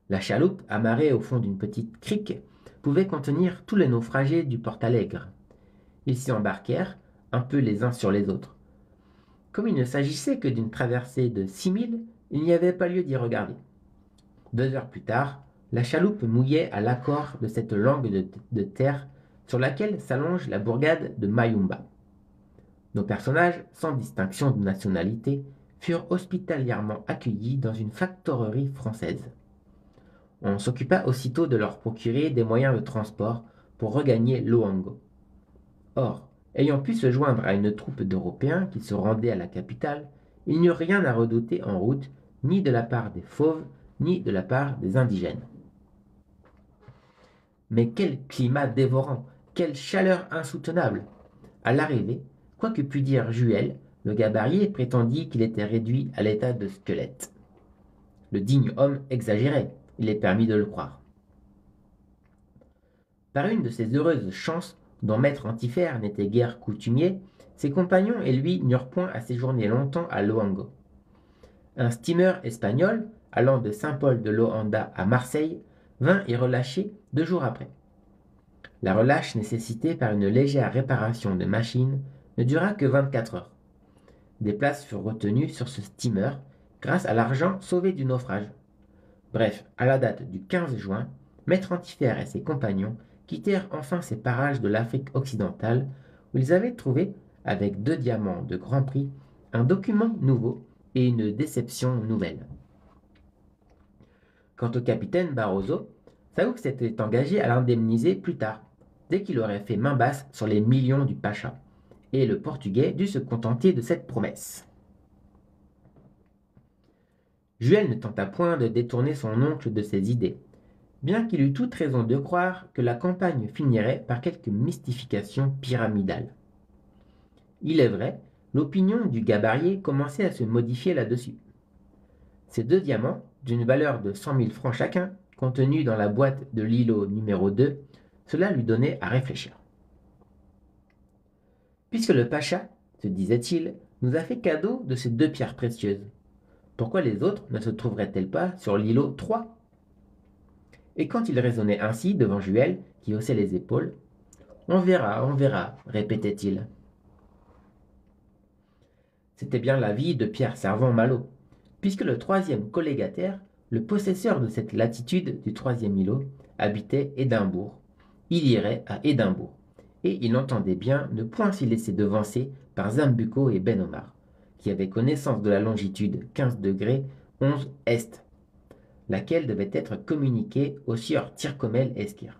La chaloupe, amarrée au fond d'une petite crique, pouvait contenir tous les naufragés du Portalegre. Ils s'y embarquèrent, un peu les uns sur les autres. Comme il ne s'agissait que d'une traversée de 6000, il n'y avait pas lieu d'y regarder. 2 heures plus tard, la chaloupe mouillait à l'accord de cette langue de terre sur laquelle s'allonge la bourgade de Mayumba. Nos personnages, sans distinction de nationalité, furent hospitalièrement accueillis dans une factorerie française. On s'occupa aussitôt de leur procurer des moyens de transport pour regagner Loango. Or, ayant pu se joindre à une troupe d'Européens qui se rendaient à la capitale, il n'y eut rien à redouter en route, ni de la part des fauves, ni de la part des indigènes. Mais quel climat dévorant, quelle chaleur insoutenable! À l'arrivée, quoi que pût dire Juel, le gabarier prétendit qu'il était réduit à l'état de squelette. Le digne homme exagérait, il est permis de le croire. Par une de ces heureuses chances dont Maître Antifère n'était guère coutumier, ses compagnons et lui n'eurent point à séjourner longtemps à Loango. Un steamer espagnol, allant de Saint-Paul de Loanda à Marseille, vint y relâcher 2 jours après. La relâche nécessitée par une légère réparation de machine ne dura que 24 heures. Des places furent retenues sur ce steamer grâce à l'argent sauvé du naufrage. Bref, à la date du 15 juin, Maître Antifère et ses compagnons quittèrent enfin ces parages de l'Afrique occidentale où ils avaient trouvé, avec 2 diamants de grand prix, un document nouveau et une déception nouvelle. Quant au capitaine Barroso, Saouk s'était engagé à l'indemniser plus tard, dès qu'il aurait fait main basse sur les millions du pacha, et le Portugais dut se contenter de cette promesse. Juel ne tenta point de détourner son oncle de ses idées, bien qu'il eût toute raison de croire que la campagne finirait par quelque mystification pyramidale. Il est vrai, l'opinion du gabarier commençait à se modifier là-dessus. Ces 2 diamants, d'une valeur de 100 000 francs chacun, contenus dans la boîte de l'îlot numéro 2, cela lui donnait à réfléchir. Puisque le pacha, se disait-il, nous a fait cadeau de ces 2 pierres précieuses, pourquoi les autres ne se trouveraient-elles pas sur l'îlot 3 ? Et quand il raisonnait ainsi devant Juel, qui haussait les épaules, on verra, répétait-il. C'était bien l'avis de Pierre Servan-Malo, puisque le 3e collégataire, le possesseur de cette latitude du 3e îlot, habitait Édimbourg. Il irait à Édimbourg, et il entendait bien ne point s'y laisser devancer par Zambucco et Ben Omar, qui avaient connaissance de la longitude 15 degrés 11 est, laquelle devait être communiquée au sieur Tyrcomel Esquire.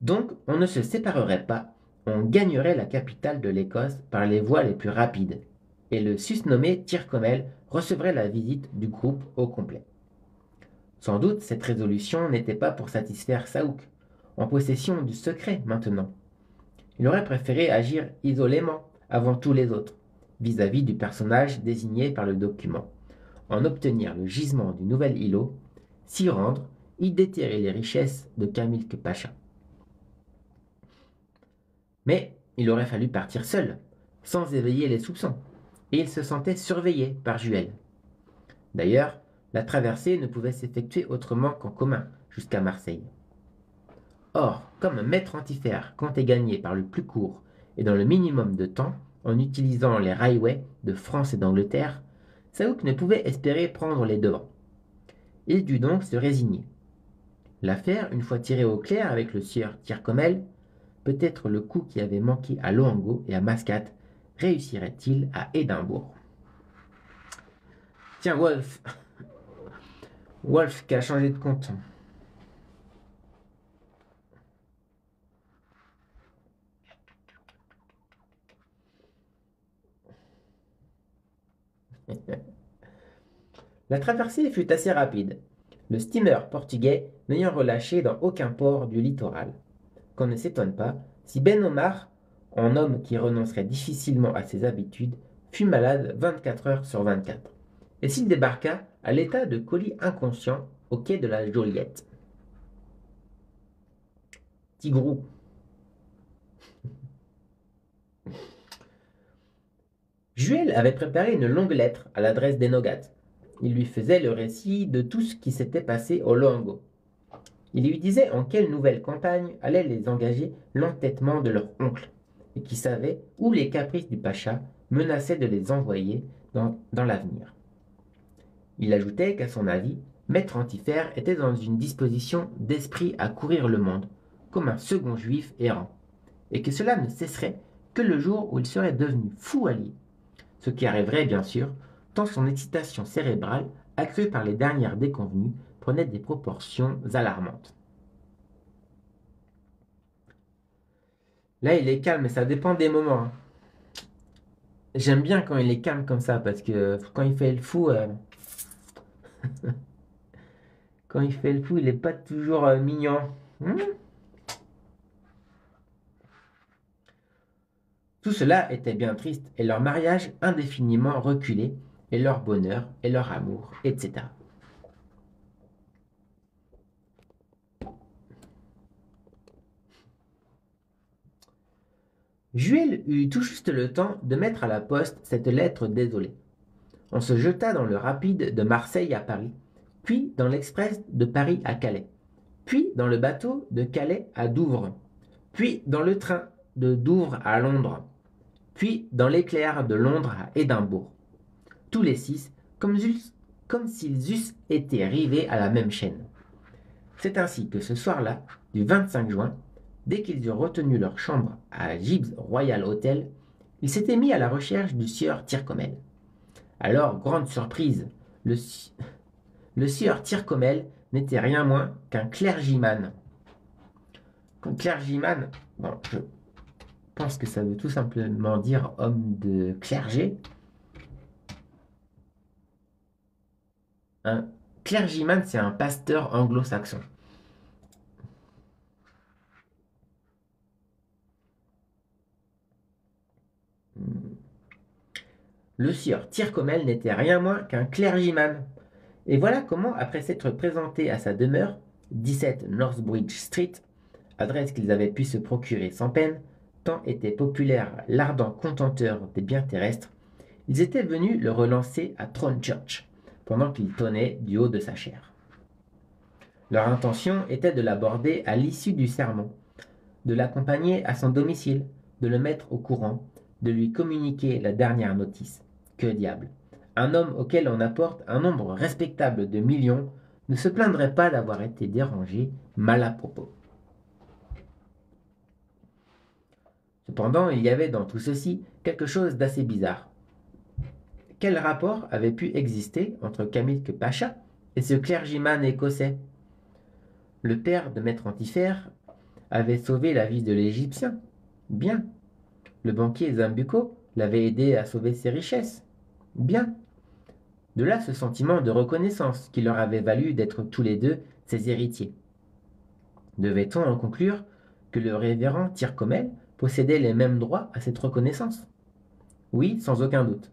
Donc on ne se séparerait pas, on gagnerait la capitale de l'Écosse par les voies les plus rapides, et le susnommé Tyrcomel recevrait la visite du groupe au complet. Sans doute cette résolution n'était pas pour satisfaire Saouk, en possession du secret maintenant. Il aurait préféré agir isolément avant tous les autres, vis-à-vis du personnage désigné par le document, en obtenir le gisement du nouvel îlot, s'y rendre, y déterrer les richesses de Camilque Pacha. Mais il aurait fallu partir seul, sans éveiller les soupçons, et il se sentait surveillé par Juel. D'ailleurs, la traversée ne pouvait s'effectuer autrement qu'en commun jusqu'à Marseille. Or, comme Maître Antifère comptait gagner par le plus court et dans le minimum de temps, en utilisant les railways de France et d'Angleterre, Saouk ne pouvait espérer prendre les devants. Il dut donc se résigner. L'affaire, une fois tirée au clair avec le sieur Tyrcomel, peut-être le coup qui avait manqué à Loango et à Mascat réussirait-il à Édimbourg. Tiens, Wolf qui a changé de compte. La traversée fut assez rapide, le steamer portugais n'ayant relâché dans aucun port du littoral. Qu'on ne s'étonne pas si Ben Omar, en homme qui renoncerait difficilement à ses habitudes, fut malade 24 heures sur 24, et s'il débarqua à l'état de colis inconscient au quai de la Joliette. Tigrou. Juel avait préparé une longue lettre à l'adresse d'Enogat. Il lui faisait le récit de tout ce qui s'était passé au Loango. Il lui disait en quelle nouvelle campagne allait les engager l'entêtement de leur oncle, et qui savait où les caprices du pacha menaçaient de les envoyer dans l'avenir. Il ajoutait qu'à son avis, Maître Antifère était dans une disposition d'esprit à courir le monde, comme un second juif errant, et que cela ne cesserait que le jour où il serait devenu fou allié, ce qui arriverait bien sûr, tant son excitation cérébrale, accrue par les dernières déconvenues, prenait des proportions alarmantes. Là, il est calme, mais ça dépend des moments. Hein. J'aime bien quand il est calme comme ça, parce que quand il fait le fou, quand il fait le fou, il n'est pas toujours mignon. Tout cela était bien triste, et leur mariage indéfiniment reculé, et leur bonheur, et leur amour, etc. Juel eut tout juste le temps de mettre à la poste cette lettre désolée. On se jeta dans le rapide de Marseille à Paris, puis dans l'express de Paris à Calais, puis dans le bateau de Calais à Douvres, puis dans le train de Douvres à Londres, puis dans l'éclair de Londres à Édimbourg. Tous les 6, comme s'ils eussent été rivés à la même chaîne. C'est ainsi que ce soir-là, du 25 juin, dès qu'ils eurent retenu leur chambre à Gibbs Royal Hotel, ils s'étaient mis à la recherche du sieur Tyrcomel. Alors, grande surprise, le sieur Tyrcomel n'était rien moins qu'un clergyman. Clergyman, bon, je pense que ça veut tout simplement dire homme de clergé. Un clergyman, c'est un pasteur anglo-saxon. Le sieur Tyrcomel n'était rien moins qu'un clergyman. Et voilà comment, après s'être présenté à sa demeure, 17 Northbridge Street, adresse qu'ils avaient pu se procurer sans peine, tant était populaire l'ardent contenteur des biens terrestres, ils étaient venus le relancer à Church, pendant qu'il tonnait du haut de sa chaire. Leur intention était de l'aborder à l'issue du sermon, de l'accompagner à son domicile, de le mettre au courant, de lui communiquer la dernière notice. Que diable! Un homme auquel on apporte un nombre respectable de millions ne se plaindrait pas d'avoir été dérangé mal à propos. Cependant, il y avait dans tout ceci quelque chose d'assez bizarre. Quel rapport avait pu exister entre Kamilke Pacha et ce clergyman écossais? Le père de Maître Antifère avait sauvé la vie de l'Égyptien. Bien. Le banquier Zambucco l'avait aidé à sauver ses richesses. Bien. De là ce sentiment de reconnaissance qui leur avait valu d'être tous les deux ses héritiers. Devait-on en conclure que le révérend Tyrcomel possédait les mêmes droits à cette reconnaissance? Oui, sans aucun doute.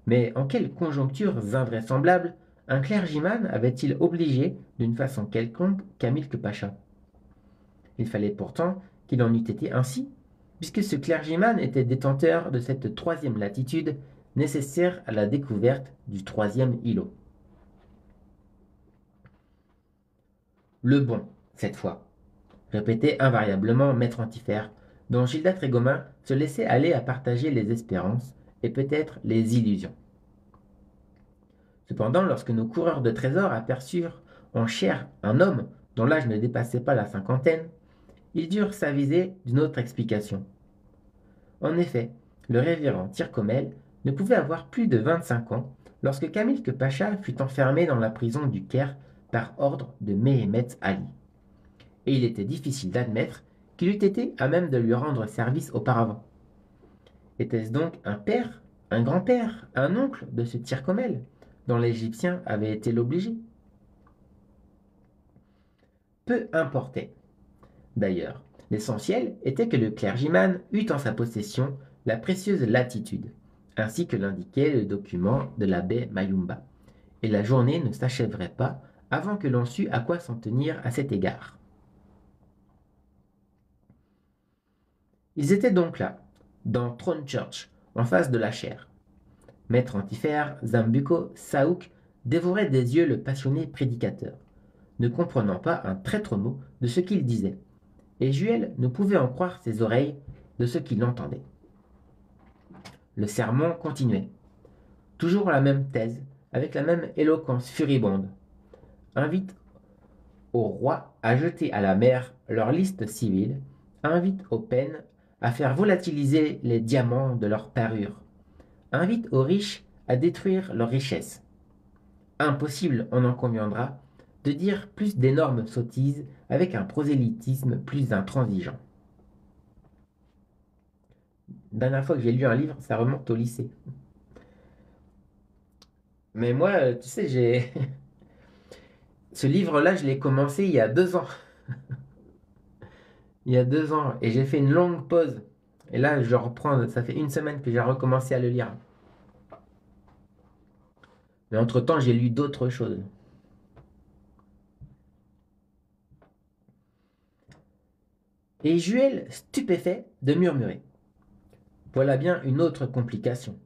Mais en quelles conjonctures invraisemblables un clergyman avait-il obligé d'une façon quelconque Kamilke Pacha? Il fallait pourtant qu'il en eût été ainsi, puisque ce clergyman était détenteur de cette troisième latitude nécessaire à la découverte du troisième îlot. Le bon, cette fois, répétait invariablement Maître Antifère, dont Gilda Trégomin se laissait aller à partager les espérances et peut-être les illusions. Cependant, lorsque nos coureurs de trésors aperçurent en chair un homme dont l'âge ne dépassait pas la cinquantaine, ils durent s'aviser d'une autre explication. En effet, le révérend Tyrcomel ne pouvait avoir plus de 25 ans lorsque Kamilke Pacha fut enfermé dans la prison du Caire par ordre de Mehemet Ali. Et il était difficile d'admettre qu'il eût été à même de lui rendre service auparavant. Était-ce donc un père, un grand-père, un oncle de ce Tyrcomel dont l'Égyptien avait été l'obligé? Peu importait. D'ailleurs, l'essentiel était que le clergyman eût en sa possession la précieuse latitude, ainsi que l'indiquait le document de l'abbé Mayumba, et la journée ne s'achèverait pas avant que l'on sût à quoi s'en tenir à cet égard. Ils étaient donc là, dans Church, en face de la chaire. Maître Antifère, Zambucco, Saouk dévoraient des yeux le passionné prédicateur, ne comprenant pas un traître mot de ce qu'il disait, et Juel ne pouvait en croire ses oreilles de ce qu'il entendait. Le sermon continuait. Toujours la même thèse, avec la même éloquence furibonde. Invite au roi à jeter à la mer leur liste civile, invite aux peines à faire volatiliser les diamants de leur parure, invite aux riches à détruire leurs richesses. Impossible, on en conviendra, de dire plus d'énormes sottises avec un prosélytisme plus intransigeant. Dernière fois que j'ai lu un livre, ça remonte au lycée. Mais moi, tu sais, j'ai... Ce livre-là, je l'ai commencé il y a 2 ans. Il y a 2 ans. Et j'ai fait une longue pause. Et là, je reprends. Ça fait une semaine que j'ai recommencé à le lire. Mais entre-temps, j'ai lu d'autres choses. Et Juel, stupéfait, de murmurer. Voilà bien une autre complication.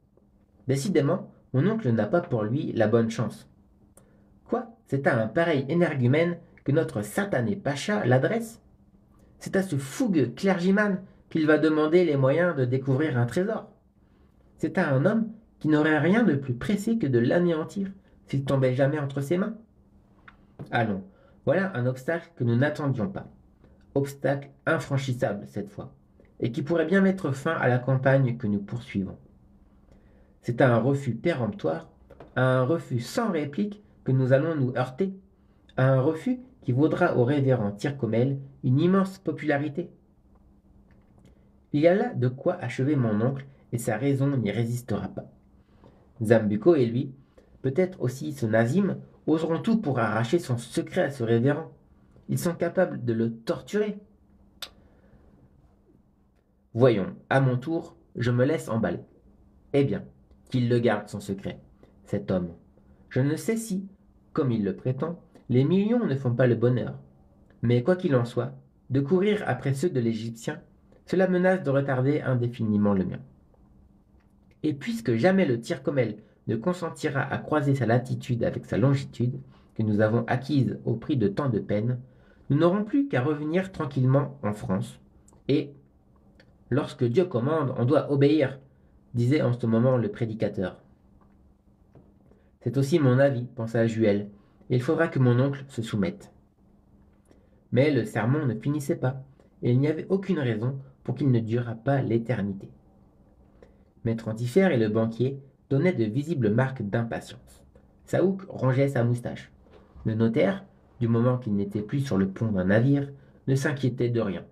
Décidément, mon oncle n'a pas pour lui la bonne chance. Quoi? C'est à un pareil énergumène que notre satané pacha l'adresse? C'est à ce fougueux clergyman qu'il va demander les moyens de découvrir un trésor. C'est à un homme qui n'aurait rien de plus pressé que de l'anéantir s'il tombait jamais entre ses mains. Allons, voilà un obstacle que nous n'attendions pas. Obstacle infranchissable cette fois, et qui pourrait bien mettre fin à la campagne que nous poursuivons. C'est à un refus péremptoire, à un refus sans réplique que nous allons nous heurter, à un refus qui vaudra au révérend Tyrcomel une immense popularité. Il y a là de quoi achever mon oncle, et sa raison n'y résistera pas. Zambucco et lui, peut-être aussi ce Nazim, oseront tout pour arracher son secret à ce révérend. Ils sont capables de le torturer. Voyons, à mon tour, je me laisse emballer. Eh bien, qu'il le garde son secret, cet homme. Je ne sais si, comme il le prétend, les millions ne font pas le bonheur. Mais quoi qu'il en soit, de courir après ceux de l'Égyptien, cela menace de retarder indéfiniment le mien. Et puisque jamais le Tyrcomel ne consentira à croiser sa latitude avec sa longitude, que nous avons acquise au prix de tant de peines, nous n'aurons plus qu'à revenir tranquillement en France. Et, lorsque Dieu commande, on doit obéir, disait en ce moment le prédicateur. C'est aussi mon avis, pensa Juel, et il faudra que mon oncle se soumette. Mais le sermon ne finissait pas, et il n'y avait aucune raison pour qu'il ne durât pas l'éternité. Maître Antifère et le banquier donnaient de visibles marques d'impatience. Saouk rongeait sa moustache. Le notaire, du moment qu'il n'était plus sur le pont d'un navire, ne s'inquiétait de rien.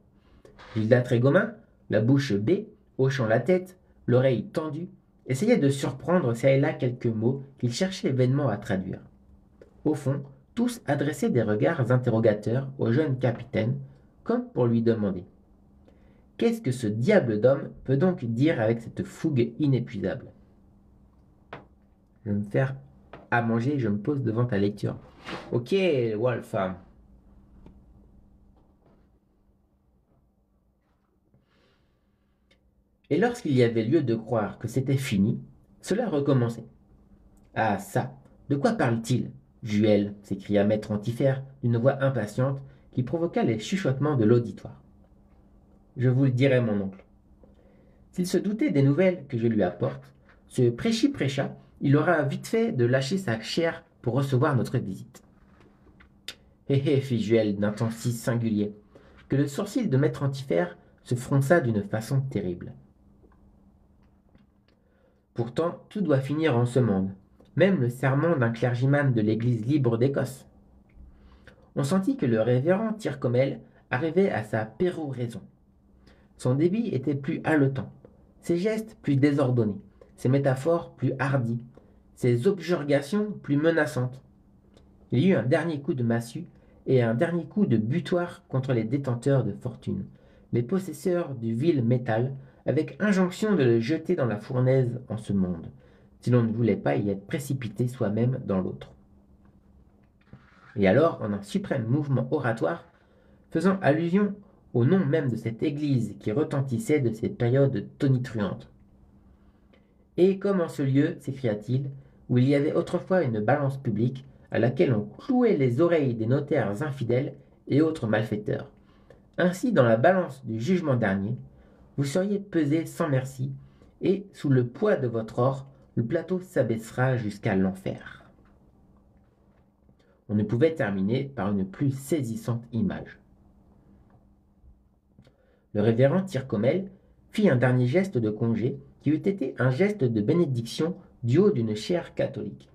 Gilda Trégomin, la bouche bée, hochant la tête, l'oreille tendue, essayait de surprendre çà et là quelques mots qu'il cherchait vainement à traduire. Au fond, tous adressaient des regards interrogateurs au jeune capitaine, comme pour lui demander: qu'est-ce que ce diable d'homme peut donc dire avec cette fougue inépuisable? Je vais me faire à manger, je me pose devant ta lecture. Ok, Wolf. Et lorsqu'il y avait lieu de croire que c'était fini, cela recommençait. Ah ça, de quoi parle-t-il, Juel? S'écria maître Antifère d'une voix impatiente qui provoqua les chuchotements de l'auditoire. Je vous le dirai, mon oncle. S'il se doutait des nouvelles que je lui apporte, ce prêchi-prêcha, il aura vite fait de lâcher sa chair pour recevoir notre visite. Hé hé, fit Juel d'un ton si singulier, que le sourcil de maître Antifère se fronça d'une façon terrible. Pourtant, tout doit finir en ce monde, même le sermon d'un clergyman de l'Église libre d'Écosse. On sentit que le révérend Tyrcomel arrivait à sa péroraison. Son débit était plus haletant, ses gestes plus désordonnés, ses métaphores plus hardies, ses objurgations plus menaçantes. Il y eut un dernier coup de massue et un dernier coup de butoir contre les détenteurs de fortune, les possesseurs du vil métal, avec injonction de le jeter dans la fournaise en ce monde, si l'on ne voulait pas y être précipité soi-même dans l'autre. Et alors, en un suprême mouvement oratoire, faisant allusion au nom même de cette église qui retentissait de ces périodes tonitruantes. Et comme en ce lieu, s'écria-t-il, où il y avait autrefois une balance publique, à laquelle on clouait les oreilles des notaires infidèles et autres malfaiteurs. Ainsi, dans la balance du jugement dernier, vous seriez pesé sans merci, et, sous le poids de votre or, le plateau s'abaissera jusqu'à l'enfer. On ne pouvait terminer par une plus saisissante image. Le révérend Tyrcomel fit un dernier geste de congé qui eût été un geste de bénédiction du haut d'une chaire catholique.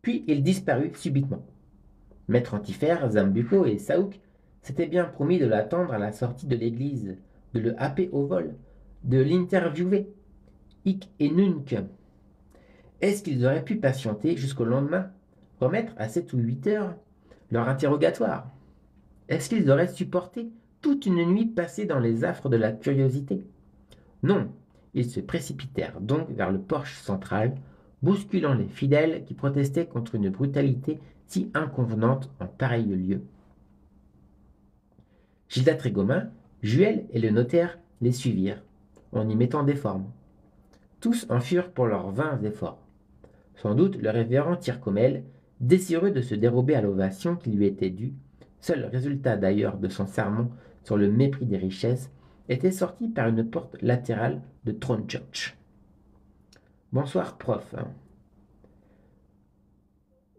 Puis il disparut subitement. Maître Antifère, Zambuco et Saouk s'étaient bien promis de l'attendre à la sortie de l'église, de le happer au vol, de l'interviewer, hic et nunc. Est-ce qu'ils auraient pu patienter jusqu'au lendemain, remettre à 7 ou 8 heures leur interrogatoire? Est-ce qu'ils auraient supporté toute une nuit passée dans les affres de la curiosité? Non, ils se précipitèrent donc vers le porche central, bousculant les fidèles qui protestaient contre une brutalité si inconvenante en pareil lieu. Gilda Trégomin, Juel et le notaire les suivirent, en y mettant des formes. Tous en furent pour leurs vains efforts. Sans doute le révérend Tyrcomel, désireux de se dérober à l'ovation qui lui était due, seul résultat d'ailleurs de son sermon sur le mépris des richesses, était sorti par une porte latérale de Throne Church. Bonsoir, prof.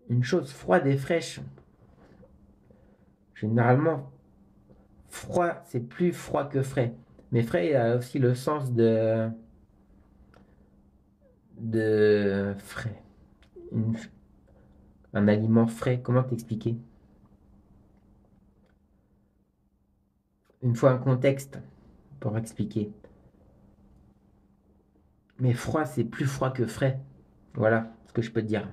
Une chose froide et fraîche. Généralement, froid, c'est plus froid que frais. Mais frais a aussi le sens de frais. Un aliment frais, comment t'expliquer? Une fois un contexte pour expliquer. Mais froid, c'est plus froid que frais. Voilà ce que je peux te dire.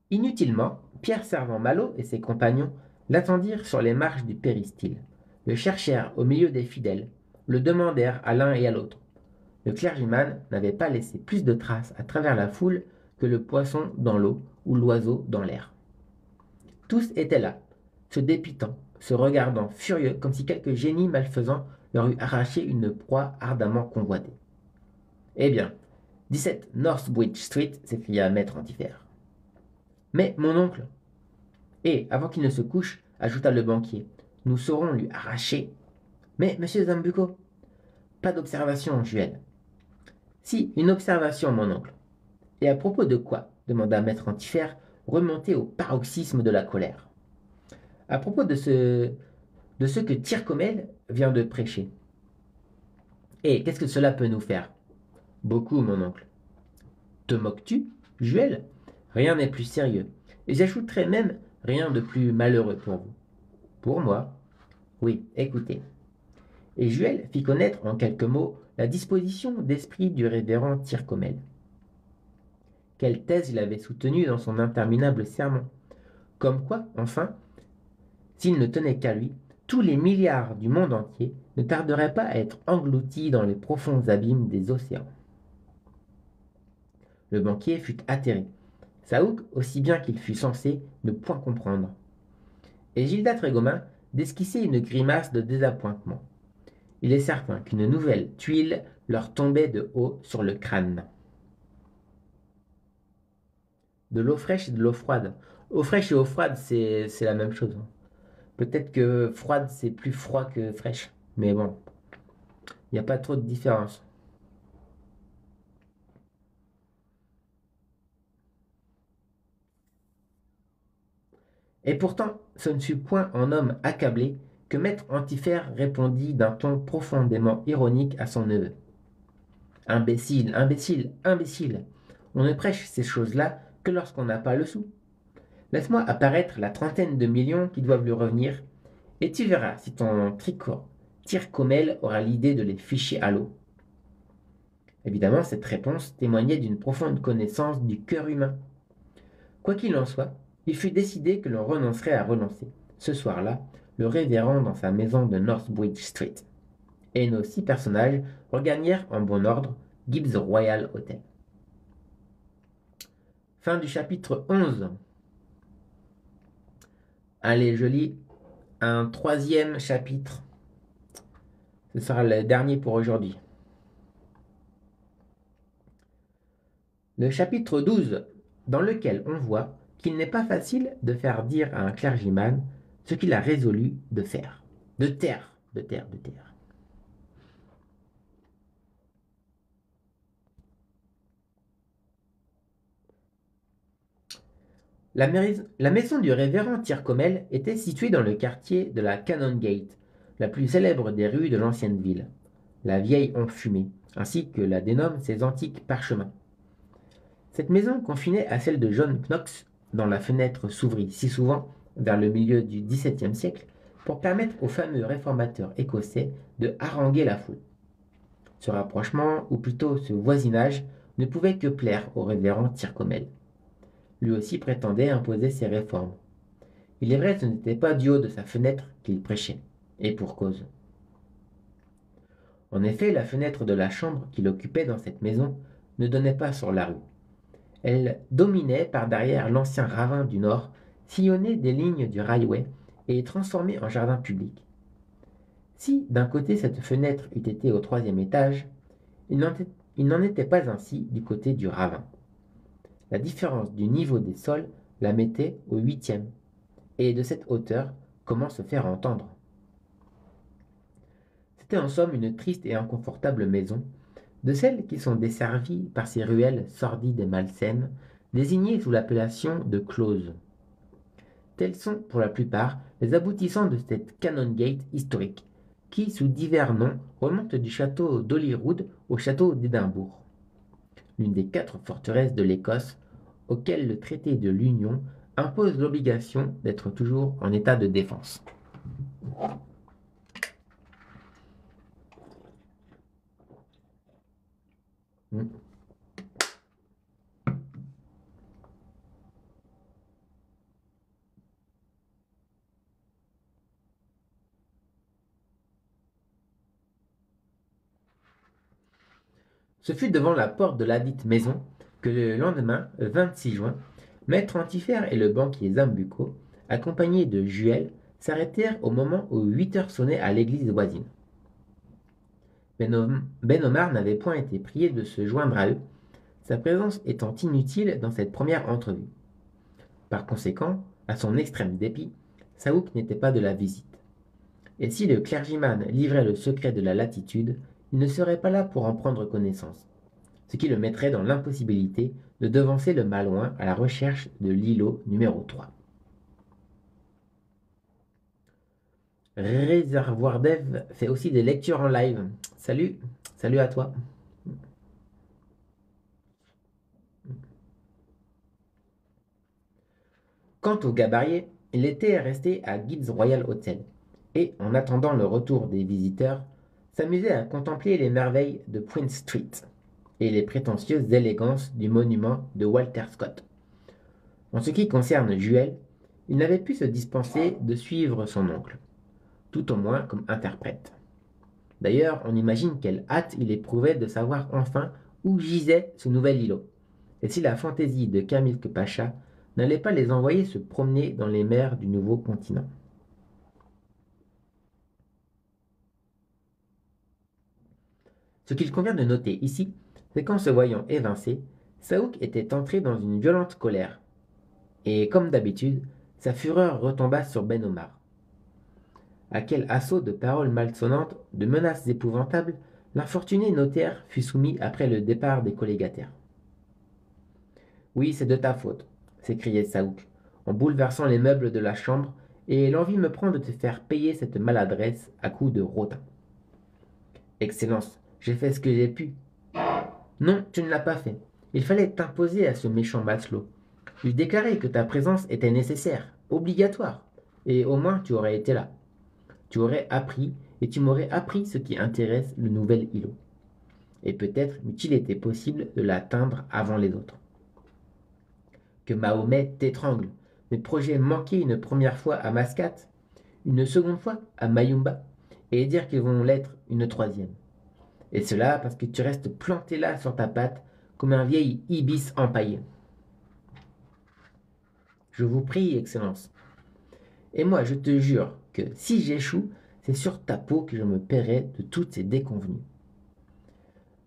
Inutilement, Pierre Servant Malo et ses compagnons l'attendirent sur les marches du péristyle, le cherchèrent au milieu des fidèles, le demandèrent à l'un et à l'autre. Le clergyman n'avait pas laissé plus de traces à travers la foule que le poisson dans l'eau ou l'oiseau dans l'air. Tous étaient là, se dépitant, se regardant furieux comme si quelque génie malfaisant leur eût arraché une proie ardemment convoitée. Eh bien, 17 Northbridge Street, s'écria maître Antifère. Mais, mon oncle, et, avant qu'il ne se couche, ajouta le banquier, nous saurons lui arracher. Mais, monsieur Zambucco, pas d'observation, Juel. Si, une observation, mon oncle. Et à propos de quoi demanda maître Antifère, remonté au paroxysme de la colère. À propos de ce que Tyrcomel vient de prêcher. Et qu'est-ce que cela peut nous faire? Beaucoup, mon oncle. Te moques-tu, Juel? Rien n'est plus sérieux. Et j'ajouterai même rien de plus malheureux pour vous. Pour moi? Oui, écoutez. Et Juel fit connaître en quelques mots la disposition d'esprit du révérend Tyrcomel. Quelle thèse il avait soutenue dans son interminable sermon. Comme quoi, enfin, s'il ne tenait qu'à lui, tous les milliards du monde entier ne tarderaient pas à être engloutis dans les profonds abîmes des océans. Le banquier fut atterré. Saouk, aussi bien qu'il fût censé, ne point comprendre. Et Gilda Trégomin d'esquisser une grimace de désappointement. Il est certain qu'une nouvelle tuile leur tombait de haut sur le crâne. De l'eau fraîche et de l'eau froide. Eau fraîche et eau froide, c'est la même chose. Peut-être que froide, c'est plus froid que fraîche. Mais bon, il n'y a pas trop de différence. Et pourtant, ce ne fut point en homme accablé que maître Antifère répondit d'un ton profondément ironique à son neveu. Imbécile, imbécile, imbécile. On ne prêche ces choses-là que lorsqu'on n'a pas le sou. Laisse-moi apparaître la trentaine de millions qui doivent lui revenir, et tu verras si ton Tyrcomel aura l'idée de les ficher à l'eau. Évidemment, cette réponse témoignait d'une profonde connaissance du cœur humain. Quoi qu'il en soit, il fut décidé que l'on renoncerait à relancer, ce soir-là, le révérend dans sa maison de Northbridge Street. Et nos 6 personnages regagnèrent en bon ordre Gibbs Royal Hotel. Fin du chapitre 11. Allez, je lis un 3e chapitre. Ce sera le dernier pour aujourd'hui. Le chapitre 12, dans lequel on voit qu'il n'est pas facile de faire dire à un clergyman ce qu'il a résolu de faire. De taire. La maison du révérend Tyrcomel était située dans le quartier de la Canongate, la plus célèbre des rues de l'ancienne ville, la vieille enfumée, ainsi que la dénomment ses antiques parchemins. Cette maison confinait à celle de John Knox, dont la fenêtre s'ouvrit si souvent vers le milieu du XVIIe siècle pour permettre au fameux réformateur écossais de haranguer la foule. Ce rapprochement, ou plutôt ce voisinage, ne pouvait que plaire au révérend Tyrcomel. Lui aussi prétendait imposer ses réformes. Il est vrai que ce n'était pas du haut de sa fenêtre qu'il prêchait, et pour cause. En effet, la fenêtre de la chambre qu'il occupait dans cette maison ne donnait pas sur la rue. Elle dominait par derrière l'ancien ravin du Nord, sillonnait des lignes du railway et transformé en jardin public. Si, d'un côté, cette fenêtre eût été au 3e étage, il n'en était pas ainsi du côté du ravin. La différence du niveau des sols la mettait au 8e, et de cette hauteur, comment se faire entendre? C'était en somme une triste et inconfortable maison, de celles qui sont desservies par ces ruelles sordides et malsaines, désignées sous l'appellation de closes. Tels sont, pour la plupart, les aboutissants de cette Canongate historique, qui, sous divers noms, remonte du château d'Holyrood au château d'Édimbourg, l'une des 4 forteresses de l'Écosse, auxquelles le traité de l'Union impose l'obligation d'être toujours en état de défense. Ce fut devant la porte de ladite maison que le lendemain, 26 juin, Maître Antifère et le banquier Zambucco, accompagnés de Juel, s'arrêtèrent au moment où 8 heures sonnaient à l'église voisine. Ben Omar n'avait point été prié de se joindre à eux, sa présence étant inutile dans cette première entrevue. Par conséquent, à son extrême dépit, Saouk n'était pas de la visite. Et si le clergyman livrait le secret de la latitude, il ne serait pas là pour en prendre connaissance, ce qui le mettrait dans l'impossibilité de devancer le Malouin à la recherche de l'îlot numéro 3. Réservoir Dev fait aussi des lectures en live. Salut, salut à toi. Quant au gabarier, il était resté à Guides Royal Hotel et, en attendant le retour des visiteurs, s'amusait à contempler les merveilles de Prince Street et les prétentieuses élégances du monument de Walter Scott. En ce qui concerne Juel, il n'avait pu se dispenser de suivre son oncle, tout au moins comme interprète. D'ailleurs, on imagine quelle hâte il éprouvait de savoir enfin où gisait ce nouvel îlot, et si la fantaisie de Camille Pacha n'allait pas les envoyer se promener dans les mers du nouveau continent. Ce qu'il convient de noter ici, c'est qu'en se voyant évincé, Saouk était entré dans une violente colère, et comme d'habitude, sa fureur retomba sur Ben Omar. À quel assaut de paroles malsonnantes, de menaces épouvantables, l'infortuné notaire fut soumis après le départ des collégataires. Oui, c'est de ta faute, s'écriait Saouk, en bouleversant les meubles de la chambre, et l'envie me prend de te faire payer cette maladresse à coups de rotin. Excellence, j'ai fait ce que j'ai pu. Non, tu ne l'as pas fait. Il fallait t'imposer à ce méchant matelot. Lui déclarer que ta présence était nécessaire, obligatoire, et au moins tu aurais été là. Tu aurais appris, et tu m'aurais appris ce qui intéresse le nouvel îlot. Et peut-être m'eût-il été possible de l'atteindre avant les autres. Que Mahomet t'étrangle, mes projets manqués une première fois à Mascate, une seconde fois à Mayumba, et dire qu'ils vont l'être une troisième. Et cela parce que tu restes planté là sur ta patte comme un vieil ibis empaillé. Je vous prie, Excellence. Et moi, je te jure que si j'échoue, c'est sur ta peau que je me paierai de toutes ces déconvenues.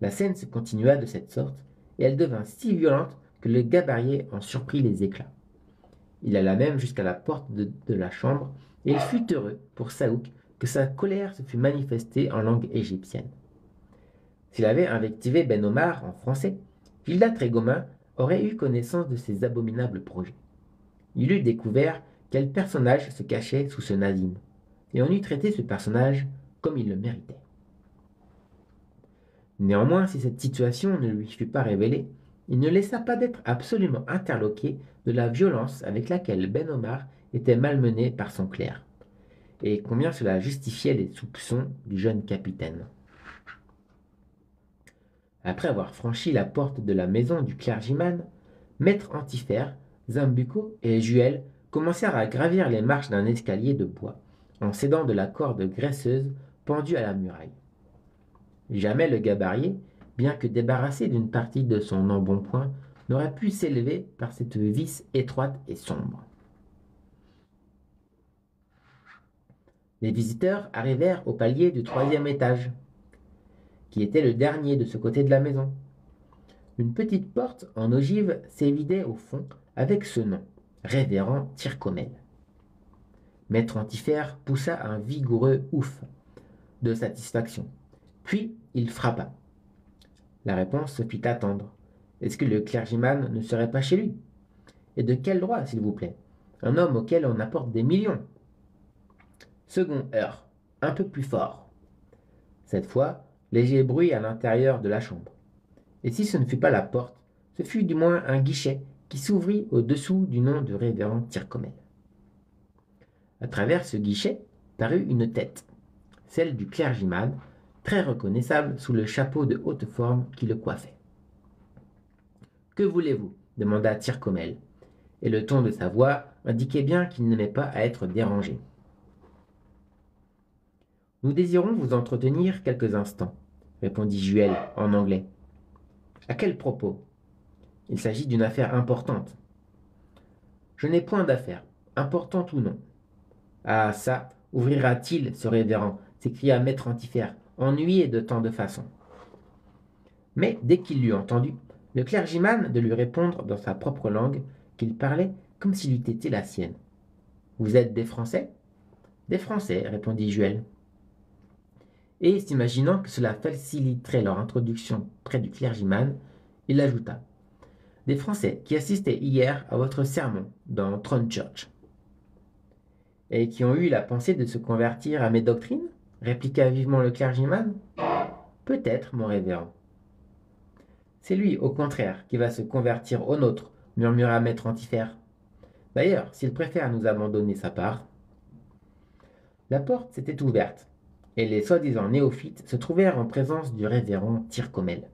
La scène se continua de cette sorte, et elle devint si violente que le gabarier en surprit les éclats. Il alla même jusqu'à la porte de la chambre, et il fut heureux, pour Saouk, que sa colère se fût manifestée en langue égyptienne. S'il avait invectivé Ben Omar en français, Gilda Trégomin aurait eu connaissance de ses abominables projets. Il eût découvert quel personnage se cachait sous ce Nazim, et on eût traité ce personnage comme il le méritait. Néanmoins, si cette situation ne lui fut pas révélée, il ne laissa pas d'être absolument interloqué de la violence avec laquelle Ben Omar était malmené par son clerc, et combien cela justifiait les soupçons du jeune capitaine. Après avoir franchi la porte de la maison du clergyman, Maître Antifère, Zambucco et Juel commencèrent à gravir les marches d'un escalier de bois, en s'aidant de la corde graisseuse pendue à la muraille. Jamais le gabarier, bien que débarrassé d'une partie de son embonpoint, n'aurait pu s'élever par cette vis étroite et sombre. Les visiteurs arrivèrent au palier du 3e étage, qui était le dernier de ce côté de la maison. Une petite porte en ogive s'évidait au fond avec ce nom, Révérend Tyrcomel. Maître Antifère poussa un vigoureux ouf de satisfaction. Puis il frappa. La réponse se fit attendre. Est-ce que le clergyman ne serait pas chez lui? Et de quel droit, s'il vous plaît? Un homme auquel on apporte des millions. Second heurt, un peu plus fort. Cette fois, léger bruit à l'intérieur de la chambre. Et si ce ne fut pas la porte, ce fut du moins un guichet qui s'ouvrit au-dessous du nom de révérend Tyrcomel. À travers ce guichet parut une tête, celle du clergyman, très reconnaissable sous le chapeau de haute forme qui le coiffait. « Que voulez-vous » demanda Tyrcomel, et le ton de sa voix indiquait bien qu'il n'aimait pas à être dérangé. « Nous désirons vous entretenir quelques instants, répondit Juel en anglais. À quel propos? Il s'agit d'une affaire importante. Je n'ai point d'affaire, importante ou non. Ah ça, ouvrira-t-il, ce révérend, s'écria maître Antifère, ennuyé de tant de façons. Mais dès qu'il l'eut entendu, le clergyman de lui répondre dans sa propre langue, qu'il parlait comme s'il eût été la sienne. Vous êtes des Français? Des Français, répondit Juel. Et s'imaginant que cela faciliterait leur introduction près du clergyman, il ajouta: des Français qui assistaient hier à votre sermon dans Throne Church. Et qui ont eu la pensée de se convertir à mes doctrines? Répliqua vivement le clergyman. Peut-être, mon révérend. C'est lui, au contraire, qui va se convertir au nôtre, murmura maître Antifère. D'ailleurs, s'il préfère nous abandonner sa part. La porte s'était ouverte, et les soi-disant néophytes se trouvèrent en présence du révérend Tyrcomel.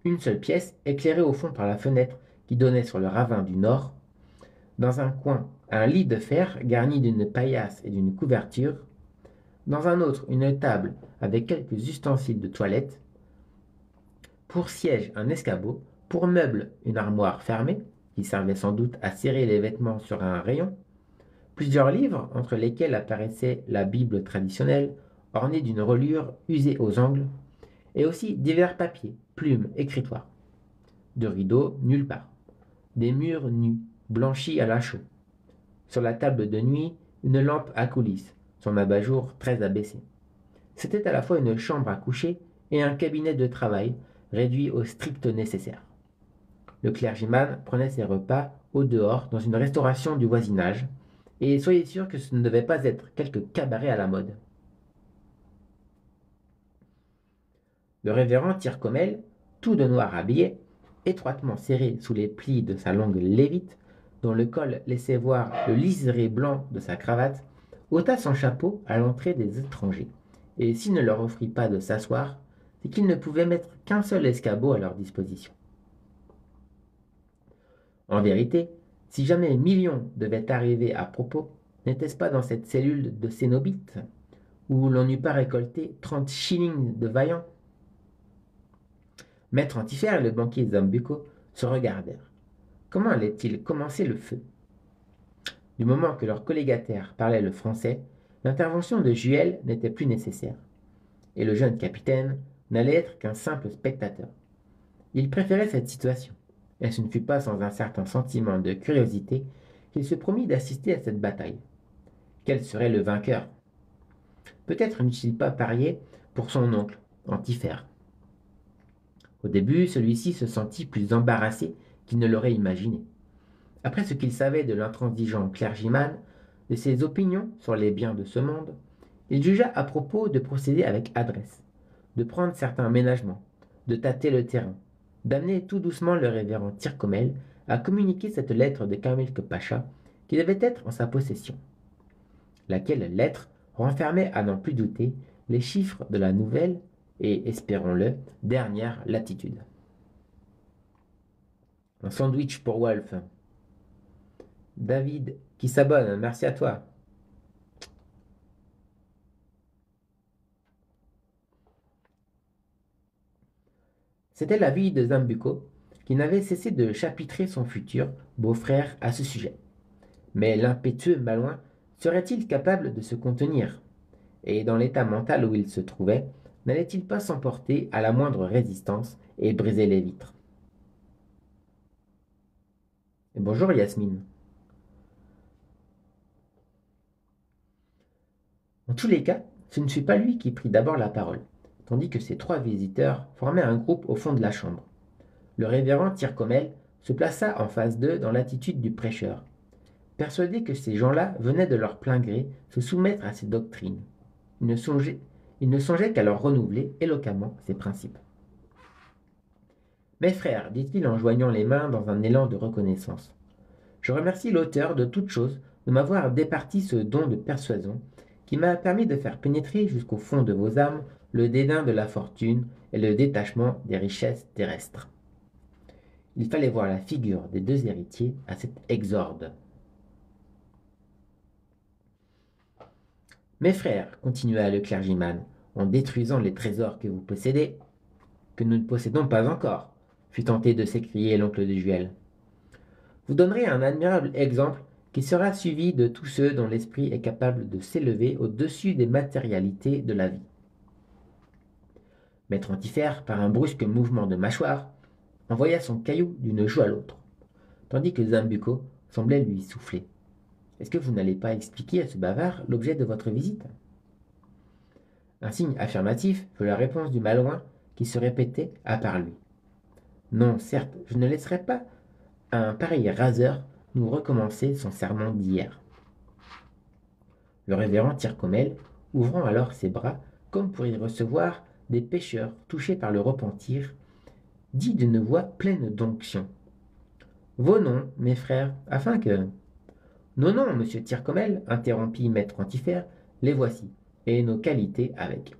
Une seule pièce, éclairée au fond par la fenêtre qui donnait sur le ravin du nord. Dans un coin, un lit de fer garni d'une paillasse et d'une couverture. Dans un autre, une table avec quelques ustensiles de toilette. Pour siège, un escabeau. Pour meuble, une armoire fermée, qui servait sans doute à serrer les vêtements sur un rayon. Plusieurs livres, entre lesquels apparaissait la Bible traditionnelle, ornée d'une reliure usée aux angles, et aussi divers papiers, plumes, écritoires. De rideaux, nulle part. Des murs nus, blanchis à la chaux. Sur la table de nuit, une lampe à coulisses, son abat-jour très abaissé. C'était à la fois une chambre à coucher et un cabinet de travail, réduit au strict nécessaire. Le clergyman prenait ses repas au dehors dans une restauration du voisinage, et soyez sûr que ce ne devait pas être quelque cabaret à la mode. Le révérend Tyrcomel, tout de noir habillé, étroitement serré sous les plis de sa longue lévite, dont le col laissait voir le liseré blanc de sa cravate, ôta son chapeau à l'entrée des étrangers, et s'il ne leur offrit pas de s'asseoir, c'est qu'il ne pouvait mettre qu'un seul escabeau à leur disposition. En vérité, si jamais Million devait arriver à propos, n'était-ce pas dans cette cellule de cénobites, où l'on n'eût pas récolté 30 shillings de vaillant? Maître Antifère et le banquier Zambucco se regardèrent. Comment allait-il commencer le feu? Du moment que leur collégataire parlait le français, l'intervention de Juel n'était plus nécessaire, et le jeune capitaine n'allait être qu'un simple spectateur. Il préférait cette situation, et ce ne fut pas sans un certain sentiment de curiosité qu'il se promit d'assister à cette bataille. Quel serait le vainqueur? Peut-être n'eût-il pas parié pour son oncle, Antifère. Au début, celui-ci se sentit plus embarrassé qu'il ne l'aurait imaginé. Après ce qu'il savait de l'intransigeant clergyman, de ses opinions sur les biens de ce monde, il jugea à propos de procéder avec adresse, de prendre certains ménagements, de tâter le terrain, d'amener tout doucement le révérend Tyrcomel à communiquer cette lettre de Kamilke Pacha qui devait être en sa possession. Laquelle lettre renfermait, à n'en plus douter, les chiffres de la nouvelle et, espérons-le, dernière latitude. Un sandwich pour Wolf. David, qui s'abonne, merci à toi. C'était l'avis de Zambucco, qui n'avait cessé de chapitrer son futur beau-frère à ce sujet. Mais l'impétueux Malouin serait-il capable de se contenir? Et dans l'état mental où il se trouvait, n'allait-il pas s'emporter à la moindre résistance et briser les vitres? Et bonjour Yasmine. En tous les cas, ce ne fut pas lui qui prit d'abord la parole, tandis que ses trois visiteurs formaient un groupe au fond de la chambre. Le révérend Tyrcomel se plaça en face d'eux dans l'attitude du prêcheur, persuadé que ces gens-là venaient de leur plein gré se soumettre à ses doctrines. Il ne songeait qu'à leur renouveler éloquemment ses principes. Mes frères, dit-il en joignant les mains dans un élan de reconnaissance, je remercie l'auteur de toutes choses de m'avoir départi ce don de persuasion qui m'a permis de faire pénétrer jusqu'au fond de vos âmes le dédain de la fortune et le détachement des richesses terrestres. Il fallait voir la figure des deux héritiers à cet exorde. Mes frères, continua le clergyman, en détruisant les trésors que vous possédez, que nous ne possédons pas encore, fut tenté de s'écrier l'oncle de Juel. Vous donnerez un admirable exemple qui sera suivi de tous ceux dont l'esprit est capable de s'élever au-dessus des matérialités de la vie. Maître Antifère, par un brusque mouvement de mâchoire, envoya son caillou d'une joue à l'autre, tandis que Zambuco semblait lui souffler. Est-ce que vous n'allez pas expliquer à ce bavard l'objet de votre visite? Un signe affirmatif fut la réponse du malouin qui se répétait à part lui. Non, certes, je ne laisserai pas un pareil raseur nous recommencer son sermon d'hier. Le révérend Tyrcomel, ouvrant alors ses bras comme pour y recevoir des pécheurs touchés par le repentir, dit d'une voix pleine d'onction. Vos noms, mes frères, afin que... Nos noms, monsieur Tyrcomel, interrompit maître Antifère, les voici, et nos qualités avec.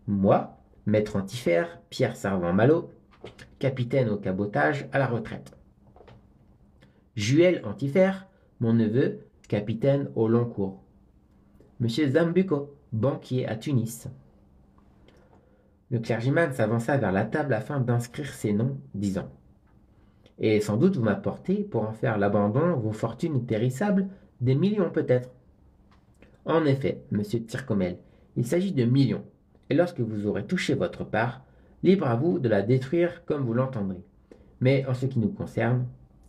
Moi, maître Antifère, Pierre Servan-Malo, capitaine au cabotage à la retraite. Juel Antifère, mon neveu, capitaine au long cours. Monsieur Zambuco, banquier à Tunis. Le clergyman s'avança vers la table afin d'inscrire ses noms, disant « Et sans doute vous m'apportez, pour en faire l'abandon, vos fortunes périssables, des millions peut-être. » En effet, monsieur Tyrcomel, il s'agit de millions, et lorsque vous aurez touché votre part, libre à vous de la détruire comme vous l'entendrez. Mais en ce qui nous concerne,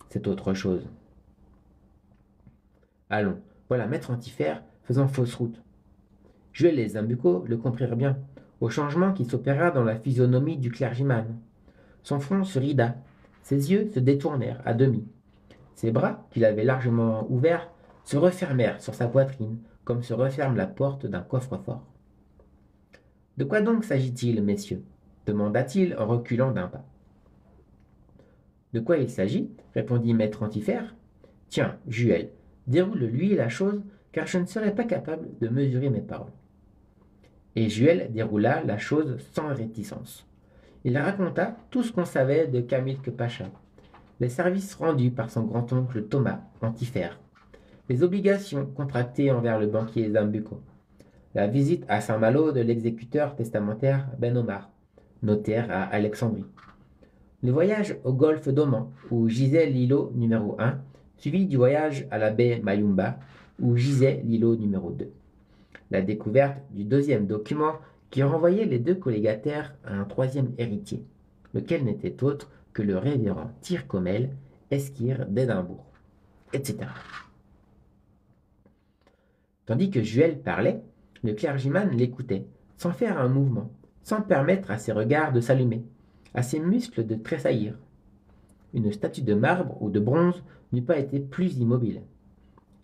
c'est autre chose. Allons, voilà maître Antifère faisant fausse route. Juel et Zambuco le comprirent bien, au changement qui s'opéra dans la physionomie du clergyman. Son front se rida, ses yeux se détournèrent à demi. Ses bras, qu'il avait largement ouverts, se refermèrent sur sa poitrine, comme se referme la porte d'un coffre-fort. De quoi donc s'agit-il, messieurs? Demanda-t-il en reculant d'un pas. De quoi il s'agit? Répondit maître Antifère. Tiens, Juel, déroule-lui la chose, car je ne serais pas capable de mesurer mes paroles. Et Juel déroula la chose sans réticence. Il raconta tout ce qu'on savait de Camilque Pacha, les services rendus par son grand-oncle Thomas Antifère, les obligations contractées envers le banquier Zambuco, la visite à Saint-Malo de l'exécuteur testamentaire Ben Omar, notaire à Alexandrie, le voyage au golfe d'Oman, où gisait l'îlot numéro 1, suivi du voyage à la baie Mayumba, où gisait l'îlot numéro 2. La découverte du deuxième document qui renvoyait les deux collégataires à un troisième héritier, lequel n'était autre que le révérend Tyrcomel, esquire d'Édimbourg, etc. Tandis que Juel parlait, le clergyman l'écoutait, sans faire un mouvement, sans permettre à ses regards de s'allumer, à ses muscles de tressaillir. Une statue de marbre ou de bronze n'eût pas été plus immobile.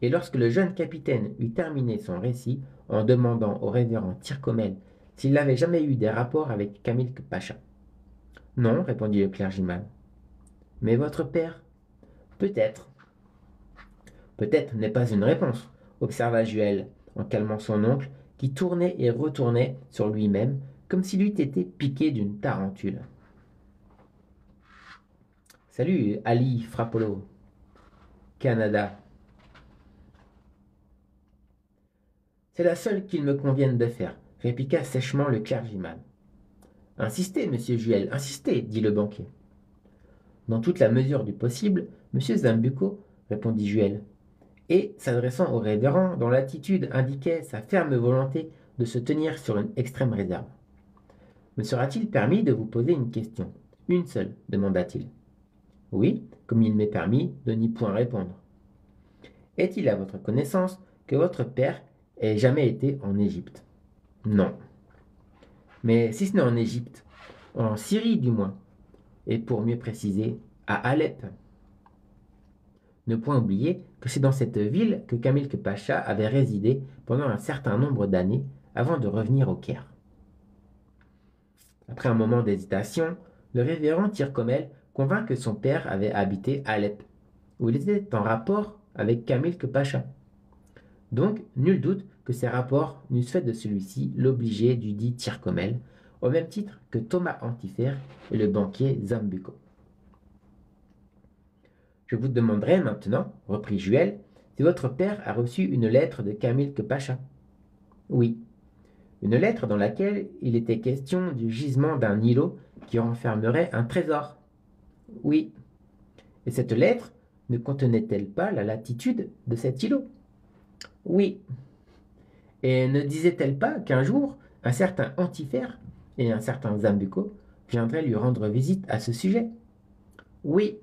Et lorsque le jeune capitaine eut terminé son récit en demandant au révérend Tyrcomel s'il n'avait jamais eu des rapports avec Camilque Pacha. Non, répondit le clergyman. Mais votre père? Peut-être. Peut-être n'est pas une réponse, observa Juel, en calmant son oncle, qui tournait et retournait sur lui-même, comme s'il eût été piqué d'une tarentule. Salut, Ali Frappolo. Canada. C'est la seule qu'il me convienne de faire, répliqua sèchement le clergyman. Insistez, monsieur Juel, insistez, dit le banquier. Dans toute la mesure du possible, monsieur Zambuco, répondit Juel, et s'adressant au révérend dont l'attitude indiquait sa ferme volonté de se tenir sur une extrême réserve. Me sera-t-il permis de vous poser une question? Une seule, demanda-t-il. Oui, comme il m'est permis de n'y point répondre. Est-il à votre connaissance que votre père ait jamais été en Égypte? Non. Mais si ce n'est en Égypte, en Syrie du moins, et pour mieux préciser, à Alep. Ne point oublier que c'est dans cette ville que Camilque Pacha avait résidé pendant un certain nombre d'années avant de revenir au Caire. Après un moment d'hésitation, le révérend Tyrcomel convint que son père avait habité Alep, où il était en rapport avec Camilque Pacha. Donc, nul doute que ces rapports n'eussent fait de celui-ci l'obligé du dit Tyrcomel, au même titre que Thomas Antifère et le banquier Zambuco. Je vous demanderai maintenant, reprit Juel, si votre père a reçu une lettre de Camilque Pacha. Oui, une lettre dans laquelle il était question du gisement d'un îlot qui renfermerait un trésor. Oui. Et cette lettre ne contenait-elle pas la latitude de cet îlot? Oui. Et ne disait-elle pas qu'un jour, un certain Antifère et un certain Zambuco viendraient lui rendre visite à ce sujet? Oui.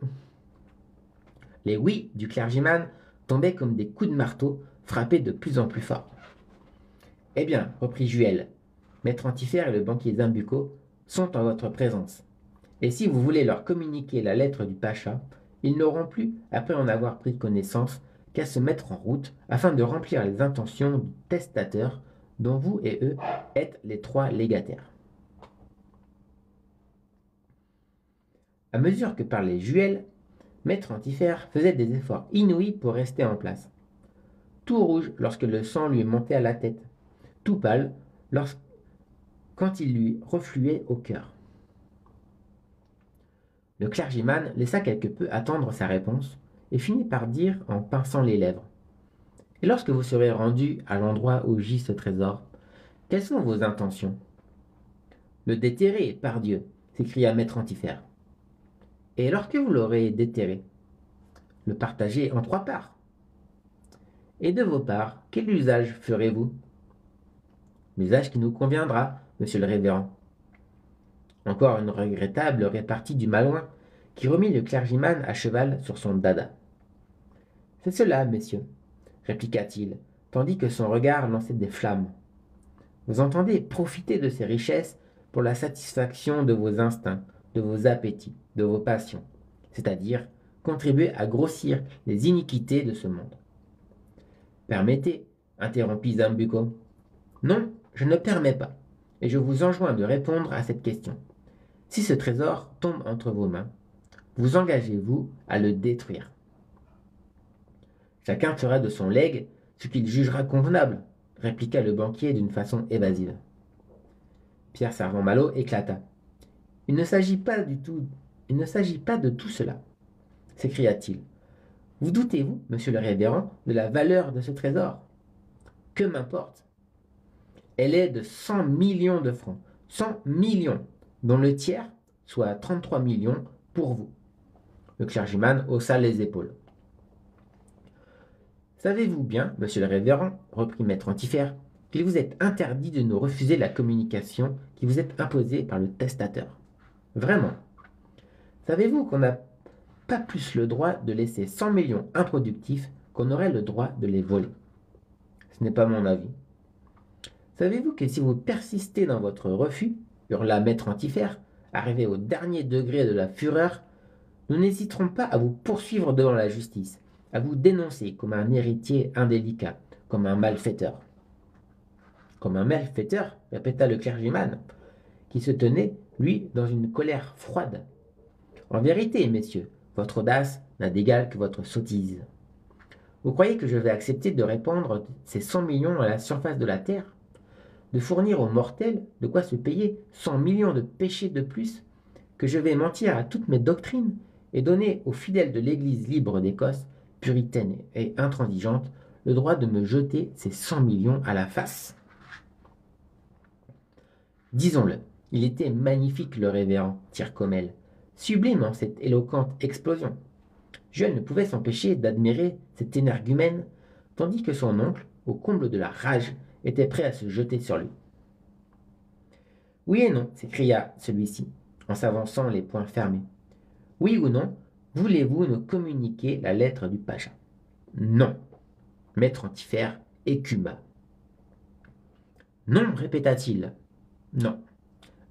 Les oui du clergyman tombaient comme des coups de marteau frappés de plus en plus fort. Eh bien, reprit Juel, maître Antifère et le banquier Zambuco sont en votre présence. Et si vous voulez leur communiquer la lettre du pacha, ils n'auront plus, après en avoir pris connaissance, qu'à se mettre en route afin de remplir les intentions du testateur dont vous et eux êtes les trois légataires. À mesure que parlait Juel, maître Antifère faisait des efforts inouïs pour rester en place. Tout rouge lorsque le sang lui montait à la tête, tout pâle quand il lui refluait au cœur. Le clergyman laissa quelque peu attendre sa réponse et finit par dire en pinçant les lèvres. Et lorsque vous serez rendu à l'endroit où gît ce trésor, quelles sont vos intentions? Le déterrer, pardieu, s'écria maître Antifère. Et lorsque vous l'aurez déterré, le partager en 3 parts. Et de vos parts, quel usage ferez-vous? L'usage qui nous conviendra, monsieur le révérend. Encore une regrettable répartie du malouin qui remit le clergyman à cheval sur son dada. C'est cela, messieurs, répliqua-t-il, tandis que son regard lançait des flammes. Vous entendez profiter de ces richesses pour la satisfaction de vos instincts, de vos appétits, de vos passions, c'est-à-dire contribuer à grossir les iniquités de ce monde. Permettez, interrompit Zambuco. Non, je ne permets pas, et je vous enjoins de répondre à cette question. Si ce trésor tombe entre vos mains, vous engagez-vous à le détruire? Chacun fera de son legs ce qu'il jugera convenable, répliqua le banquier d'une façon évasive. Pierre Servan-Malo éclata. Il ne s'agit pas de tout cela, s'écria-t-il. Vous doutez-vous, monsieur le révérend, de la valeur de ce trésor? Que m'importe? Elle est de 100 millions de francs, 100 millions, dont le tiers, soit 33 millions, pour vous. Le clergyman haussa les épaules. Savez-vous bien, monsieur le révérend, reprit maître Antifère, qu'il vous est interdit de nous refuser la communication qui vous est imposée par le testateur? Vraiment. Savez-vous qu'on n'a pas plus le droit de laisser 100 millions improductifs qu'on aurait le droit de les voler? Ce n'est pas mon avis. Savez-vous que si vous persistez dans votre refus, hurla maître Antifère, arrivé au dernier degré de la fureur, nous n'hésiterons pas à vous poursuivre devant la justice, à vous dénoncer comme un héritier indélicat, comme un malfaiteur. Comme un malfaiteur, répéta le clergyman, qui se tenait, lui, dans une colère froide. En vérité, messieurs, votre audace n'a d'égal que votre sottise. Vous croyez que je vais accepter de répandre ces 100 millions à la surface de la terre? De fournir aux mortels de quoi se payer 100 millions de péchés de plus? Que je vais mentir à toutes mes doctrines et donner aux fidèles de l'Église libre d'Écosse, puritaine et intransigeante, le droit de me jeter ces 100 millions à la face? Disons-le, il était magnifique le révérend Tyrcomel, sublime en cette éloquente explosion. Juel ne pouvait s'empêcher d'admirer cet énergumène, tandis que son oncle, au comble de la rage, était prêt à se jeter sur lui. Oui et non, s'écria celui-ci, en s'avançant les poings fermés. Oui ou non, voulez-vous nous communiquer la lettre du pacha? Non. Maître Antifère écuma. Non, répéta-t-il. Non.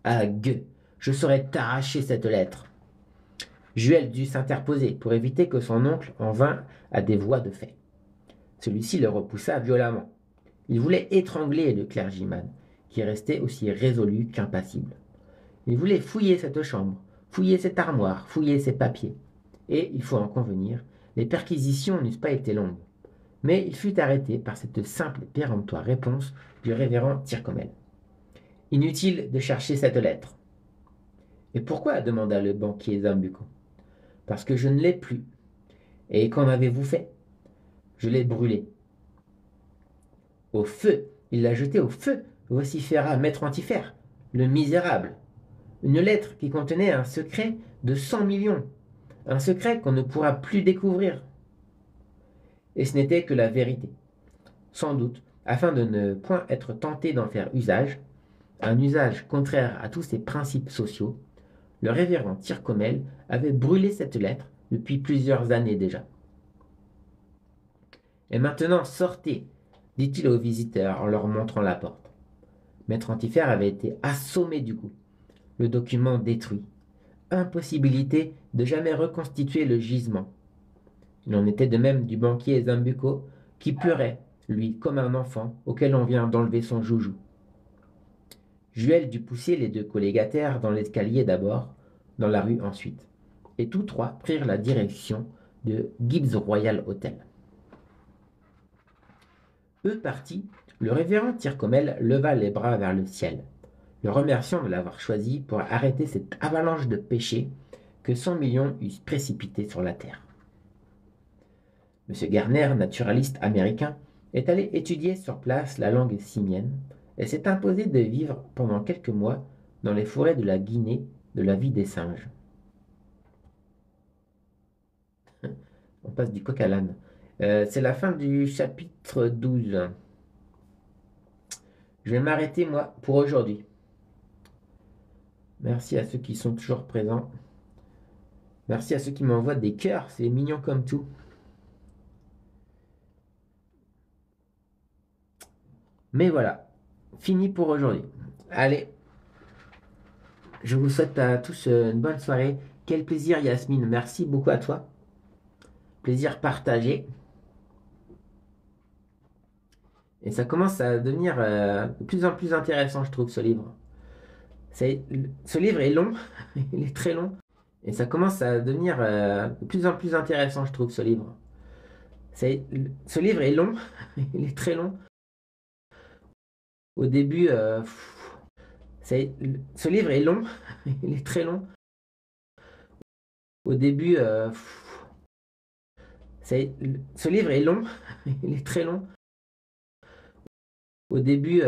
Ah gueux, je saurais t'arracher cette lettre. Juel dut s'interposer pour éviter que son oncle en vînt à des voies de fait. Celui-ci le repoussa violemment. Il voulait étrangler le clergyman, qui restait aussi résolu qu'impassible. Il voulait fouiller cette chambre, fouiller cette armoire, fouiller ces papiers. Et, il faut en convenir, les perquisitions n'eussent pas été longues. Mais il fut arrêté par cette simple et péremptoire réponse du révérend Tyrcomel. Inutile de chercher cette lettre. Et pourquoi? Demanda le banquier Zambuco. Parce que je ne l'ai plus. Et qu'en avez-vous fait? Je l'ai brûlé. Au feu! Il l'a jeté au feu! Vociféra maître Antifère. Le misérable! Une lettre qui contenait un secret de 100 millions. Un secret qu'on ne pourra plus découvrir. Et ce n'était que la vérité. Sans doute, afin de ne point être tenté d'en faire usage, un usage contraire à tous ses principes sociaux, le révérend Tyrcomel avait brûlé cette lettre depuis plusieurs années déjà. Et maintenant, sortez, dit-il aux visiteurs en leur montrant la porte. Maître Antiphère avait été assommé du coup, le document détruit. Impossibilité de jamais reconstituer le gisement. Il en était de même du banquier Zambucco, qui pleurait, lui, comme un enfant auquel on vient d'enlever son joujou. Juel dut pousser les deux collégataires dans l'escalier d'abord, dans la rue ensuite, et tous trois prirent la direction de Gibbs Royal Hotel. Eux partis, le révérend Tyrcomel leva les bras vers le ciel, le remerciant de l'avoir choisi pour arrêter cette avalanche de péchés que 100 millions eussent précipité sur la terre. M. Garner, naturaliste américain, est allé étudier sur place la langue simienne et s'est imposé de vivre pendant quelques mois dans les forêts de la Guinée de la vie des singes. On passe du coq à l'âne. C'est la fin du chapitre 12. Je vais m'arrêter, moi, pour aujourd'hui. Merci à ceux qui sont toujours présents. Merci à ceux qui m'envoient des cœurs, c'est mignon comme tout. Mais voilà, fini pour aujourd'hui. Allez, je vous souhaite à tous une bonne soirée. Quel plaisir, Yasmine. Merci beaucoup à toi. Plaisir partagé. Et ça commence à devenir de plus en plus intéressant, je trouve, ce livre. Ce livre est long, il est très long. Et ça commence à devenir de plus en plus intéressant, je trouve, ce livre. Ce livre est long, il est très long. Au début, ce livre est long, il est très long. Au début, ce livre est long, il est très long. Au début,